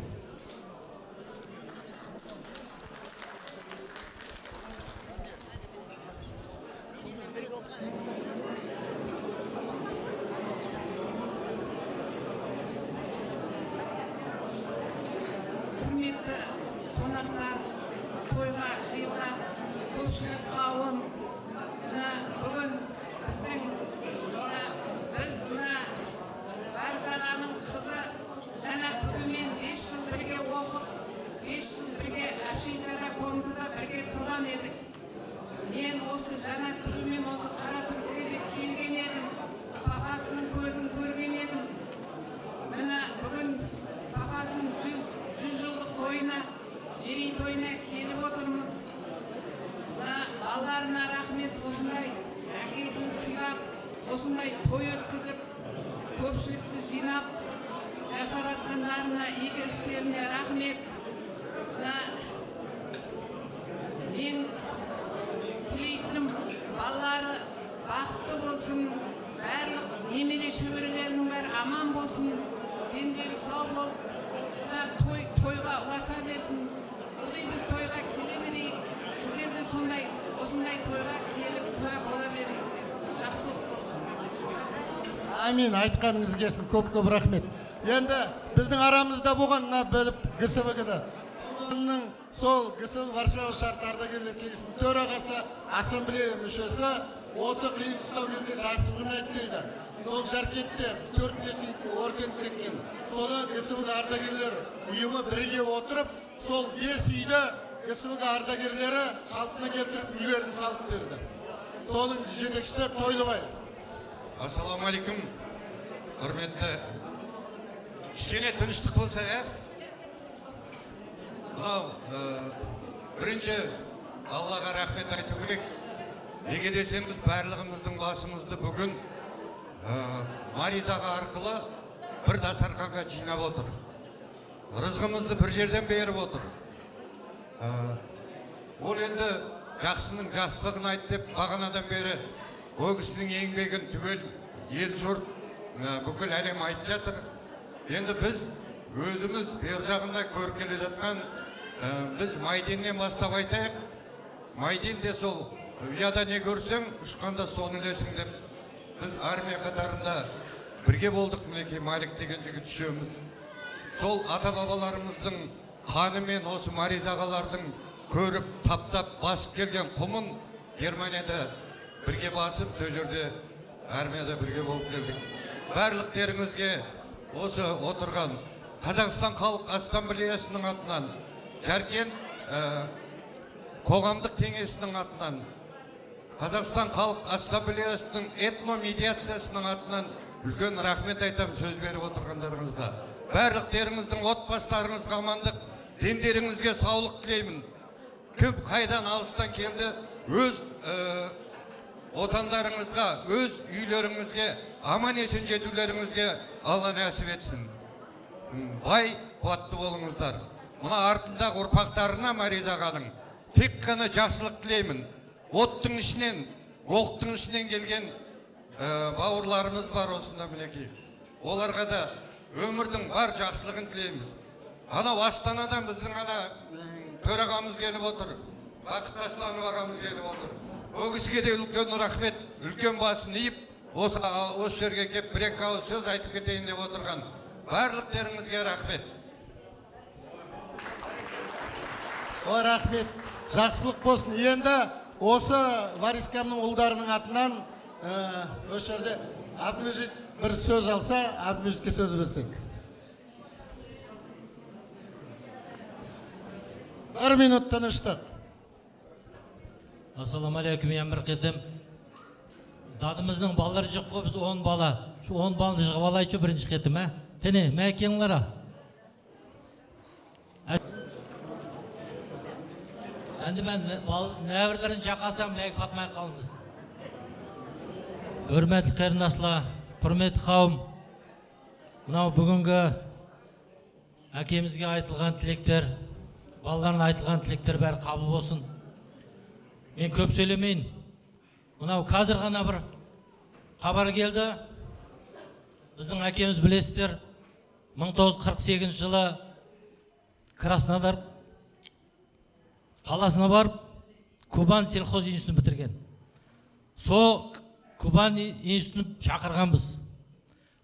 Осындай той өткізіп, көпшілікті жинап, жасаратқандарына, игі істеріне рахмет. Мен тілейтінім балалары бақытты болсын, барлық немере шөберелерінің бәрі аман болсын, дендері сау болып, тойға ұласа берсін. Ылғи біз тойға келе берейік, сіздер де осындай тойға келіп куә бола беріңіздер. Жақсылық болсын. Амин, айтқаныңыз келсін, көп рахмет. Енді біздің арамызда болған біліп ГСВ-ді. Сол ГСВ Варшава шарт ардагерлер кеңесінің төрағасы, ассамблея мүшесі осы қиын қыстау кезде жақсылығын айтты дейді. Сол Жаркентте 4-5 орден теккен. Соны ГСВ ардагерлер ұйымы бірге отырып, сол 5 үйді ГСВ ардагерлері қалпына келтіріп үйлерін салып берді. Соның жетекшісі Тойлыбай. Ассаламалейкум, құрметті. Кішкене тыныштық болса, бірінші Аллаға рахмет айту керек. Неге десеңіз, барлығымыздың басымызды бүгін Маризаға арқылы бір дастарханға жинап отыр. Рызғымызды бір жерден беріп отыр. Ол енді жақсының жақсылығын айт деп бағанадан бері о кісінің еңбегін түгел ел жұрт бүкіл әлем айтып жатыр. Енді біз өзіміз бер жағында көріп келе жатқан біз Майденнен бастап айтайық. Майден де сол ұяда не көрсең, ұшқанда соны ілесің деп. Біз армия қатарында бірге болдық, мінекей Малик деген жігіт үшеуміз. Сол ата-бабаларымыздың қанымен осы Маризағалардың көріп, таптап, басып келген құмын Германияда бірге басып, сол жерде армияда бірге болып келдік. Барлықтеріңізге осы отырған Қазақстан Халық Ассамблеясының атынан, Жаркент қоғамдық кеңесінің атынан, Қазақстан Халық Ассамблеясының этно-медиациясының атынан үлкен рахмет айтам сөз беріп отырғандарыңызға. Барлықтеріңіздің отбасыларыңызға амандық, дендеріңізге саулық тілеймін. Кім қайдан алыстан келді, өз отандарыңызға, өз үйлеріңізге, аман есен жетулеріңізге Алла нәсіп етсін. Бай, қуатты болыңыздар. Мұна артындағы ұрпақтарына Маризағаның тек қана жақсылық тілеймін. Оттың ішінен, оқтың ішінен келген бауырларымыз бар осында мінекей. Оларға да өмірдің бар жақсылығын тілейміз. Анау Астанадан біздің төрағамыз келіп отыр. Бақыт Асланов ағамыз келіп отыр. О кісіге де үлкен рахмет, үлкен басын иіп, осы жерге кеп бір-екі ауыз сөз айтып кетейін деп отырған. Барлықтеріңізге рахмет. Ой, рахмет, жақсылық болсын. Енді осы Варискамның ұлдарының атынан осы жерде Абдымежит бір сөз алса, Абдымежитке сөз берсек. 1 минут тыныштық. Ассаламу алейкум, я бір кетем. Дадымыздың балалары жоқ қой, біз 10 бала. Şu 10 баланы жығып алайчы бірінші кетім, ә? Тәне, мәкеңлара. Әнді мен нәвірлерін жақасам, мәк батмай қалыңыз. Өрметі қайрындашлар, құрметті қауым, мынау бүгінгі әкемізге айтылған тілектер, балаларына айтылған тілектер бәрі қабыл болсын. Мен көп сөйлемейін. Мынау қазір ғана бір хабар келді. Біздің әкеміз білесіздер, 1948 жылы Краснодар қаласына барып, Кубан сельхоз институтын бітірген. Сол Кубан институтын шақырғанбыз.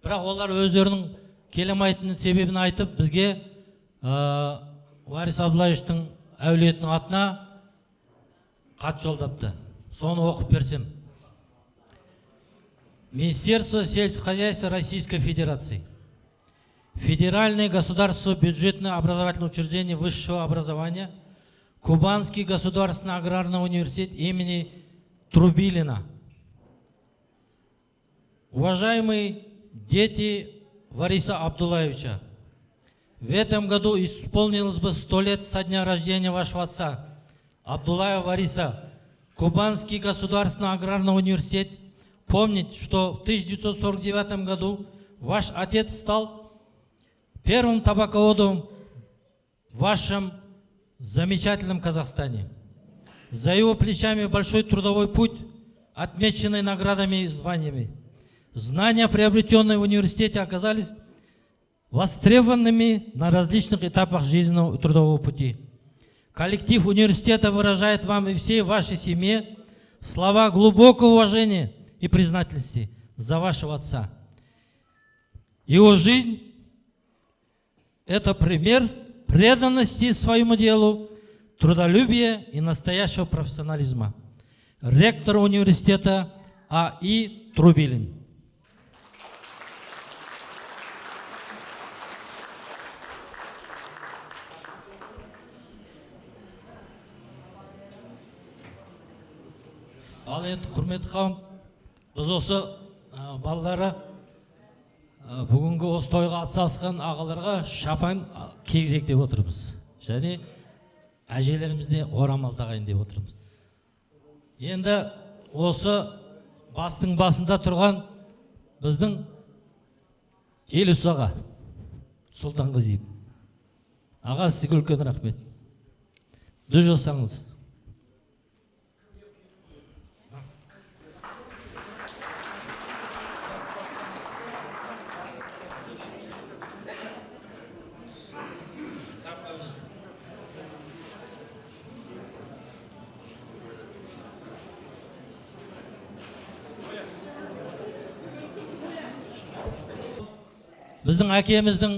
Бірақ олар өздерінің келемайтынын себебін айтып, бізге Варис Абдуллаевичтің әулетінің атына хат жолдапты. Соны оқып берсем. Министерство сельского хозяйства Российской Федерации. Федеральное государственное бюджетное образовательное учреждение высшего образования, Кубанский государственный аграрный университет имени Трубилина. Уважаемые дети Вариса Абдуллаевича, в этом году исполнилось бы 100 лет со дня рождения вашего отца, Абдуллаева Вариса. Кубанский государственный аграрный университет помнит, что в 1949 году ваш отец стал первым табаководом в вашем замечательном Казахстане. За его плечами большой трудовой путь, отмеченный наградами и званиями. Знания, приобретенные в университете, оказались востребованными на различных этапах жизненного и трудового пути. Коллектив университета выражает вам и всей вашей семье слова глубокого уважения и признательности за вашего отца. Его жизнь – это пример преданности своему делу, трудолюбия и настоящего профессионализма. Ректор университета А.И. Трубилин. Ал енді құрметті қауым, біз осы балалары бүгінгі осы тойға атсалысқан ағаларға шапан кигізейік деп отырмыз. Және әжелерімізде орамал тағайын деп отырмыз. Енді осы бастың басында тұрған біздің Елеусіз аға, Сұлтанғазиев. Аға, сізге үлкен рахмет. Дүз жасаңыз. Біздің әкеміздің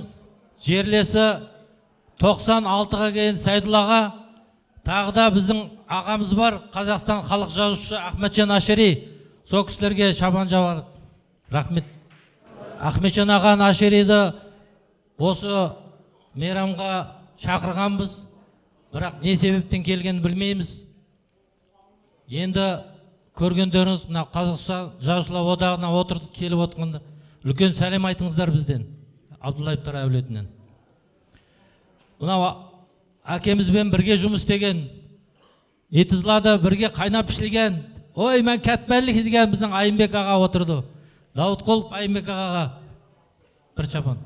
жерлесі 96-ға кейін Сайдулаға, тағы да біздің ағамыз бар, Қазақстан халық жазушысы Ахметжан Ашери. Сол кісілерге шабан жабар. Рахмет. Ахметжан ағаны Ашериді осы мейрамға шақырғанбыз, бірақ не себептен келгенін білмейміз. Енді көргендеріңіз мына Қазақстан жазушылар одағына отырып келіп отырғанда үлкен сәлем айтыңыздар бізден, Абдуллаевтар әулетінен. Мынау әкемізбен бірге жұмыс істеген, Етізлада бірге қайнап пішілген, ой, мен кәтмәлік деген біздің Айымбек аға отырды. Дауытқұлов Айымбек ағаға бір шапан.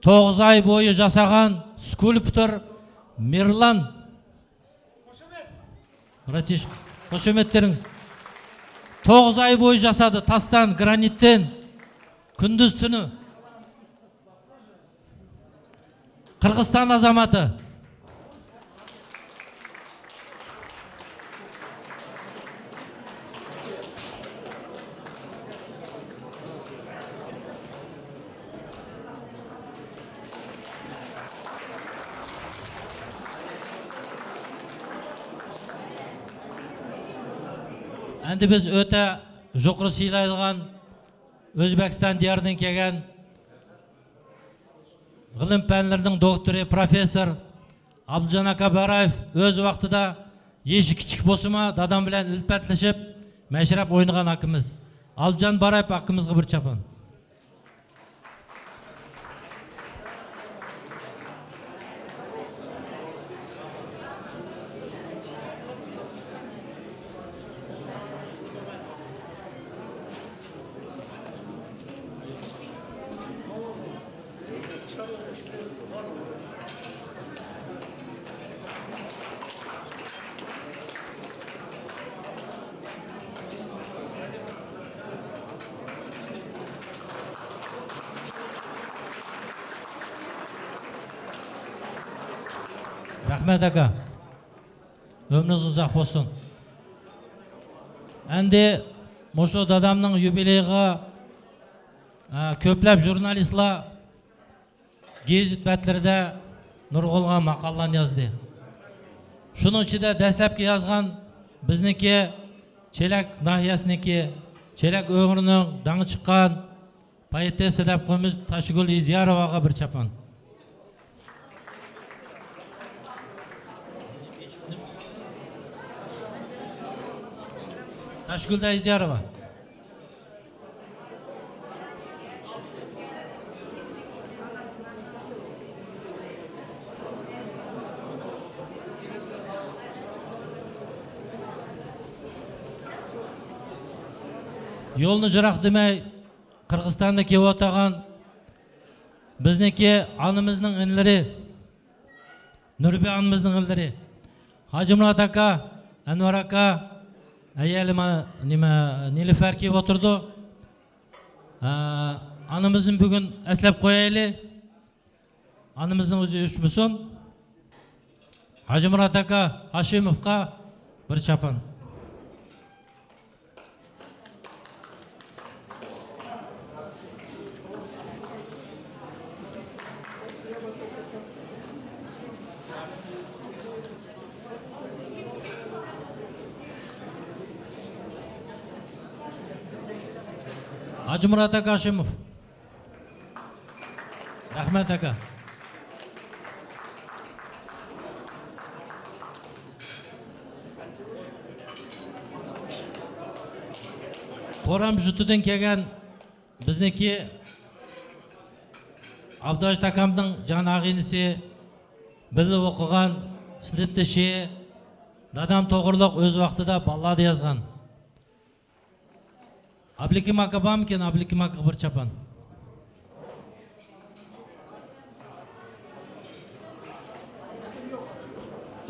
Тоғыз ай бойы жасаған скульптор Мирлан. Братиш, қошеметтеріңіз. 9 ай бойы жасады, тастан, граниттен, күндіз түні. Қырғызстан азаматы. Әнді біз өте жұқыры сыйлайылған Өзбекстан диярдан келген ғылым пәнлердің докторы, профессор Абдылжан ака Бараев өз вақтыда еші кичік босыма дадам білән ілпәтлішіп мәшірап ойнаған акымыз. Абдылжан Бараев акымызға бір чапан. Рахмет ака, өміріңіз ұзақ болсын. Әнде мұшы дадамның юбилейға көпләп журналистла гезит бәтлерді нұрғолға мақаллан язды. Шуның ішінде дәсләпке язған бізнеке, Челәк нахиясынеке, Челәк өңірінің даңы шыққан поэтесі деп қоймыз Ташыгүл Изияроваға бір чапан. Ташгүлда Изярова. Yolunu жырақ демей, Қырғызстанды кеп отаған бізнеке анымыздың інлері, Нұрбе анымыздың інлері, Хажымұрат ака, Әнуар ака, әйеліма Нилүфәр кеп отырды. Анымыздың бүгін әсләп қойайлы. Анымыздың өзі үш мүсін. Хажымұрат ака, Хашимовқа бір чапан. Hacımurad Aka Haşimov. Rahmet Aka. Қорам жұтыдың келген бізнеке Абдаш Такамдың жан ағинісі біліп оқыған сыныпты ше дадам тоғырлық өз вақтыда баллады yazған. Абликим ака бам кен, Абликим ака бір чапан.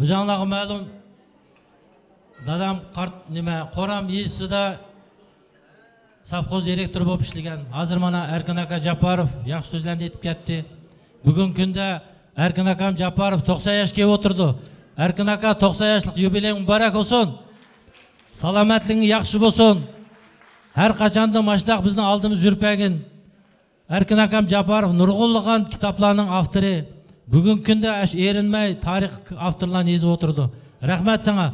Өзаңлағы мәлім, дадам қорам есі совхоз директор болып ішлеген. Азыр мана Әркін ака Жапаров яқшы сөзләнді етіп кетті. Бүгін күнде Әркін акам Жапаров 90 яш кеп отырды. Әркін ака 90 яшлық юбилейің барак olsun. Саламәтлігің яқшы болсын. Әр қачанды маштақ біздің алдымыз жүрпәген. Әркін акам Жапаров нұрғылыған кітапларының авторы. Бүгін күнде ерінмей тарих авторларын езіп отырды. Рахмет саңа.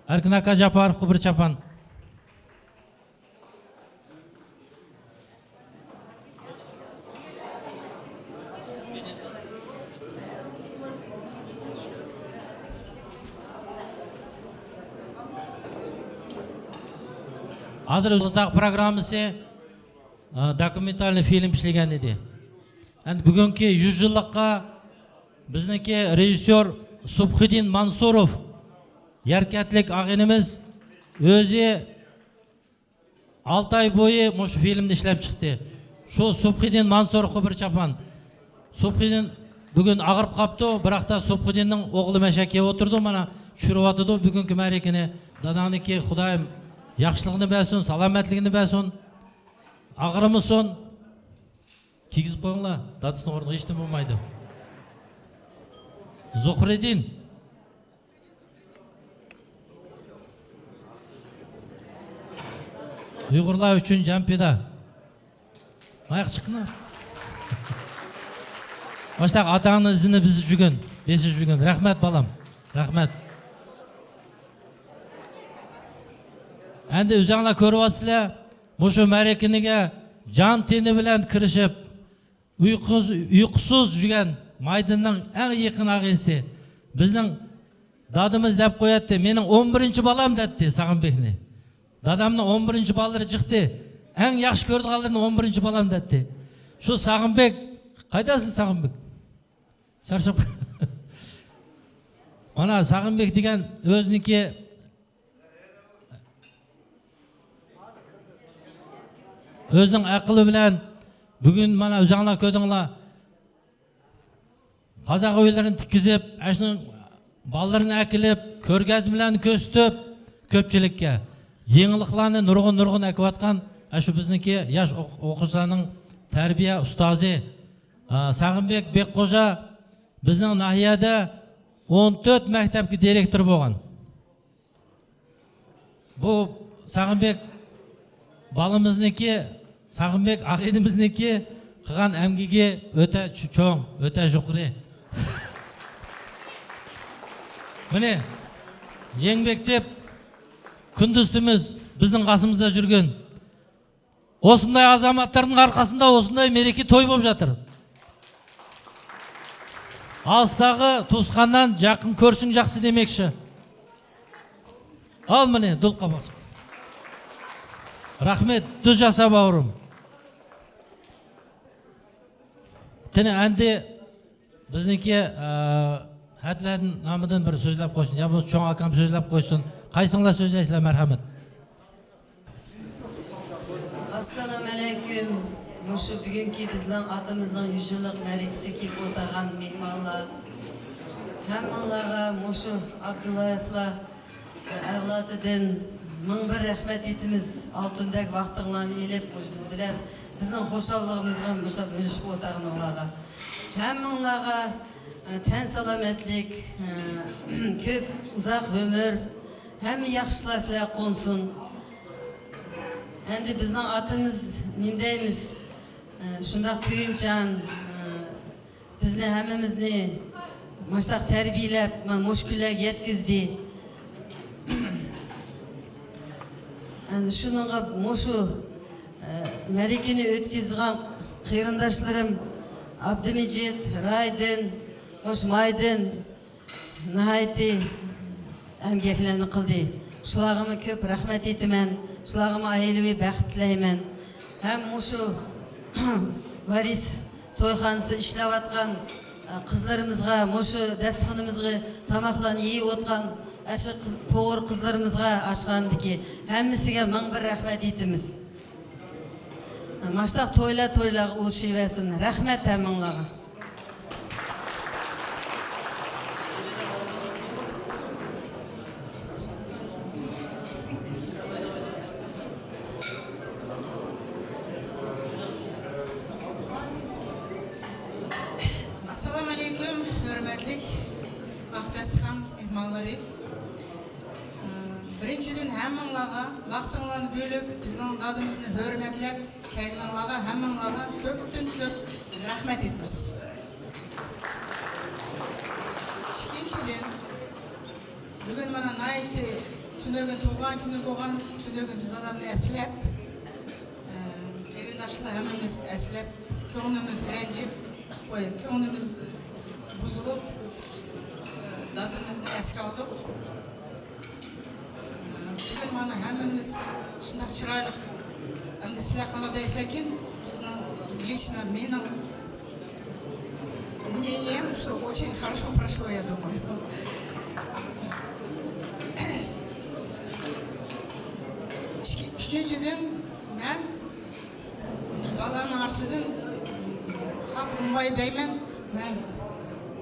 Әркін ака Жапаров бір чапан. Азыр ұзатақ программысы документальный фильм ішлеген еді. Бүгінгі 100 жылыққа бізнеке режиссер Субхидин Мансуров яркетлік ағынымыз өзі 6 ай бойы мұш фильмді ішлеп шықты. Шо Субхидин Мансуровқа бір чапан. Субхидин бүгін ағырып қапты, бірақта Субхидиннің оғлы мәшәке отырды, мана шүріп атыды бүгінгі мәрекені. Даданыке Құдайым яқшылығыны бәсін, саламәтлігіні бәсін, ағырымысын, кегізіп қойыңла, дадысының орнығы ештен болмайды. Зухридин. Ұйғырлар үшін жампеда. Аяқ шықына. Баштақ атаңның ізіні бізіп жүрген, бесіп жүрген. Рахмет балам, рахмет. Әнді өзіңла көріп атсылы, мұшы мәрекініге жан тені білән кірішіп, ұйқысыз жүрген майдынның әң еқін ағенсе, біздің дадымыз деп қоятты, менің 11-ші балам дәтті Сағынбекіне. Дадамның 11-ші балары жықты, әң яқшы көрді қалдырын 11-ші балам дәтті. Шу Сағынбек, қайдасың Сағынбек? Шаршып. Мана Сағынбек деген өзініке өзінің ақылы білән бүгін мана жаңа көдіңла қазақ өйлерін тікізіп, әшінің балларын әкіліп, көргәз білән көстіп, көпчілікке еңіліқланы нұрғын әківатқан әші бізніңке яш оқушыларының тәрбие ұстазы Сағынбек Бекқожа біздің нахияда 14 мәктәпке директор болған. Бұл Сағынбек балымыздың Сағынбек ағайынымыздың қыған әмгеге өте чоң, өте жұқыры. Міне, еңбектеп, күндіз-түміз біздің қасымызда жүрген. Осындай азаматтардың арқасында осындай мереке той болып жатыр. Алыстағы туысқаннан жақын көрсің жақсы демекші. Ал міне, дұлқа басып. Рахмет, дүз жаса бауырым. Қыны әнде бізнеке әділәдің намыдан бір сөзләп қойсын. Я бұл чоң акам сөзләп қойсын. Қайсыңла сөзләйсілер, мәрхамет. Ассаламу алейкум. Мұшы бүгінгі біздің атымыздың 100 жылдық мәрекесі кеп отырған мейманлар. Хаммаларға мұшы Абдуллаевла әвлатыден мың бір рахмет етіміз алтындәк вақтыңлан елеп біз білән біздің қошалығымызға мұша бөлішіп отырған оларға. Хаммаларға тән саламетлік, көп ұзақ өмір, һәм яқшылар сілер қонсын. Әнді біздің атымыз немдейміз, шындақ күйімчан, бізді әмімізді маштақ тәрбейлеп, мұшкілер еткізді. Шыныңға мұшу мәрекені өткізген қиырындашларым Абдымеджет, Райден, Майден, Нахайты әмгекләні қылды. Шылағымы көп рахмет етімен, шылағымы айлымы бәқіт тілеймен. Әм мұшу Варис тойханысы ішлеп атқан қызларымызға, мұшу дәстіханымызға тамақлан ей отқан әші поғыр қызларымызға ашқандыке. Әмісіге мың бір рахмет етіміз. Маштақ тойла ұл шевесін. Рахмет әміңлаға. Ассаламу алейкум, hürmetlik Ақтастыхан мейманлары. Біріншіден әміңлаға вақтыңланы бөліп, біздің дадымызды hürmetlеп, кәйніңлаға, әміңлаға көптен көп рахмет етіміз. Шекеншіден, бүгін мана найты түнөгін туған күні болған, түнөгін біз адамды әсілеп, керінашылы әміміз әсілеп, көңіміз рәнжіп, көңіміз бұзылып, дадымызды әсік алдық. Бүгін мана әміміз шынақ чырайлық әнді сіләққанларда әсіләкен, біздің лично менің мнением, что очень хорошо прошло, я думаю. Үшіншіден, мен баланың арсыдың қапылмай даймен, мен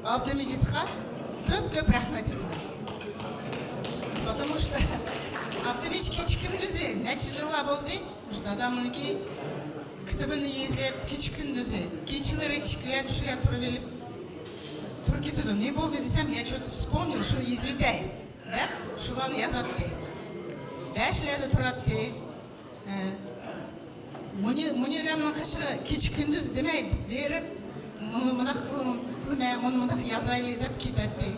Абдымеджетқа көп рахмет етімін. Потому что Абдымеджет кечкіндізі, нәчі жыла болды, адамынікі кітібіні езеп, кечкіндізі, кечілері ішкілер, үшілер тұрып еліп, тұр кетеді. Не болды десем, я что-то вспомнил, что извитай, да? Шуланы язатты. Бәшілерді тұратты. Мұнеремнің қышы кечкіндіз демей беріп, мұнымыдақ қылмай, мұнымыдақ язайлы деп кететті.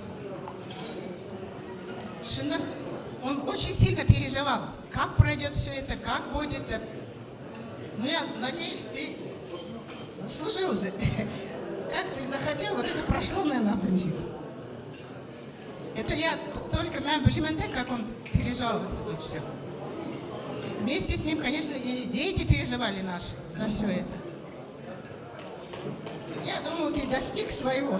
Шындық, он очень сильно переживал, как пройдет все это, как будет. Ну, я надеюсь, ты служился. Как ты захотел, вот это прошло, наверное, Абдимджит. Это я только Мэмбалиманде, как он переживал это все. Вместе с ним, конечно, и дети переживали наши за все это. Я думаю, ты достиг своего.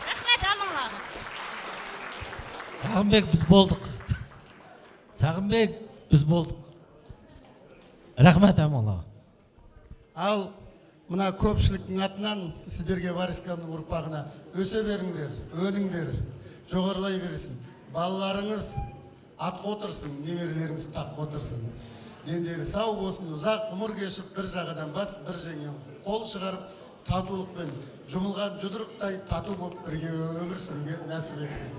Рахмет, Амала. Сағынбек, біз болдық. Сағынбек, біз болдық. Рахмет Амалаға. Ал мына көпшіліктің атынан сіздерге Варискамның ұрпағына өсе беріңдер, өніңдер, жоғарылай бересін. Балаларыңыз атқа отырсын, немерелеріңіз таққа отырсын. Дендері сау болсын, ұзақ ғұмыр кешіп, бір жағадан бас, бір жеңнен қол шығарып, татулықпен жұмылған жұдырықтай тату болып бірге өмір сүруге нәсіп етсін.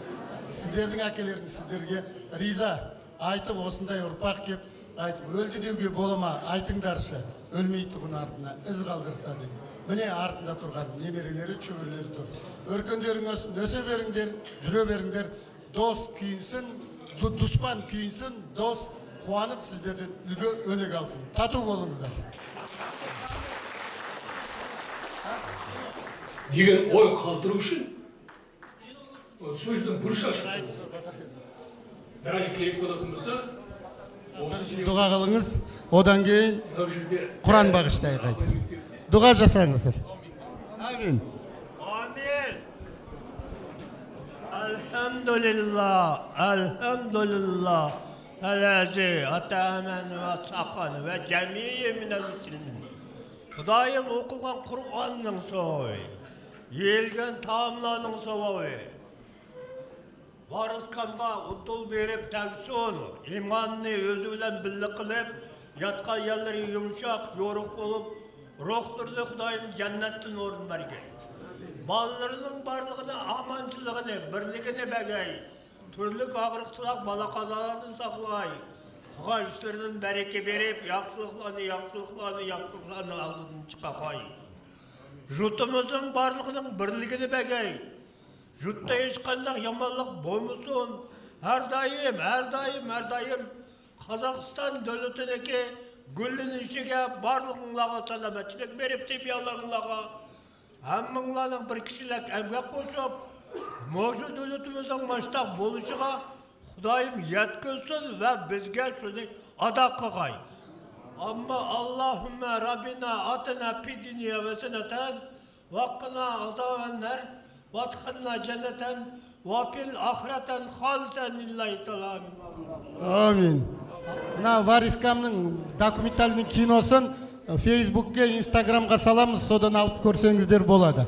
Сіздердің әкелеріңіз сіздерге риза, айтып осындай ұрпақ кеп, айтып өлді деуге болама, айтыңдаршы, өлмейтұғын артына із қалдырса деп. Міне артында тұрған немерелері, шөберелері тұр. Өркендерің өсін, өсе беріңдер, жүре беріңдер, дос күйінсін, дұшпан күйінсін, дос қуанып сіздерден үлгі өнег алсын. Тату болыңыздар. деген ой қалдыру үшін сөздің бір шашы бәрі керек болатын болса дұға қылыңыз, одан кейін Құран бағыштайық айтып. Дұға жасаңыздар. Амин. Amin. Elhamdülillah, elhamdülillah. Elâzi, atâmen ve sakan ve cemiye minel muslimin. Xudayım okulan Kur'an'ın soğuy, yelgen tamamlanın soğuy. Varıskanға utul berip tagsi onu, imanını özü bilen birlik kılıp, yatkan yerleri yumuşak, yoruk olup, ruhturdu Xudayım cennetin orun bergen. Ballarının barlığını, amançılığını, birliğini begey. Türlük ağırlıqçılaq bala qazalarını saqlay. Xuğa işlerinin bereke berip, yaxşılıqlarını aldığını çıqaqay. Jutumuzun barlığının birliğini begey. Jutta ешқандай yamanlıq болмасын. Her daim Қазақстан дөлөтінеке гүлін ішіге барлығыңлаға саламатшылық беріп тебияларыңлаға. Әмміңланың бір кішілік әмгек қосып, Мошу дөлөтіміздің маштақ болышыға Құдайым еткөсін вә бізге шыны адақ қығай. Amma Allahümme Rabbina atına pidiniye ve seneten vakkına azavenler vatkhana cenneten vapil ahireten halsen lillahi ta'ala. Амин. Мына Варискамның документальный киносын Фейсбукке, Инстаграмға саламыз, содан алып көрсеңіздер болады.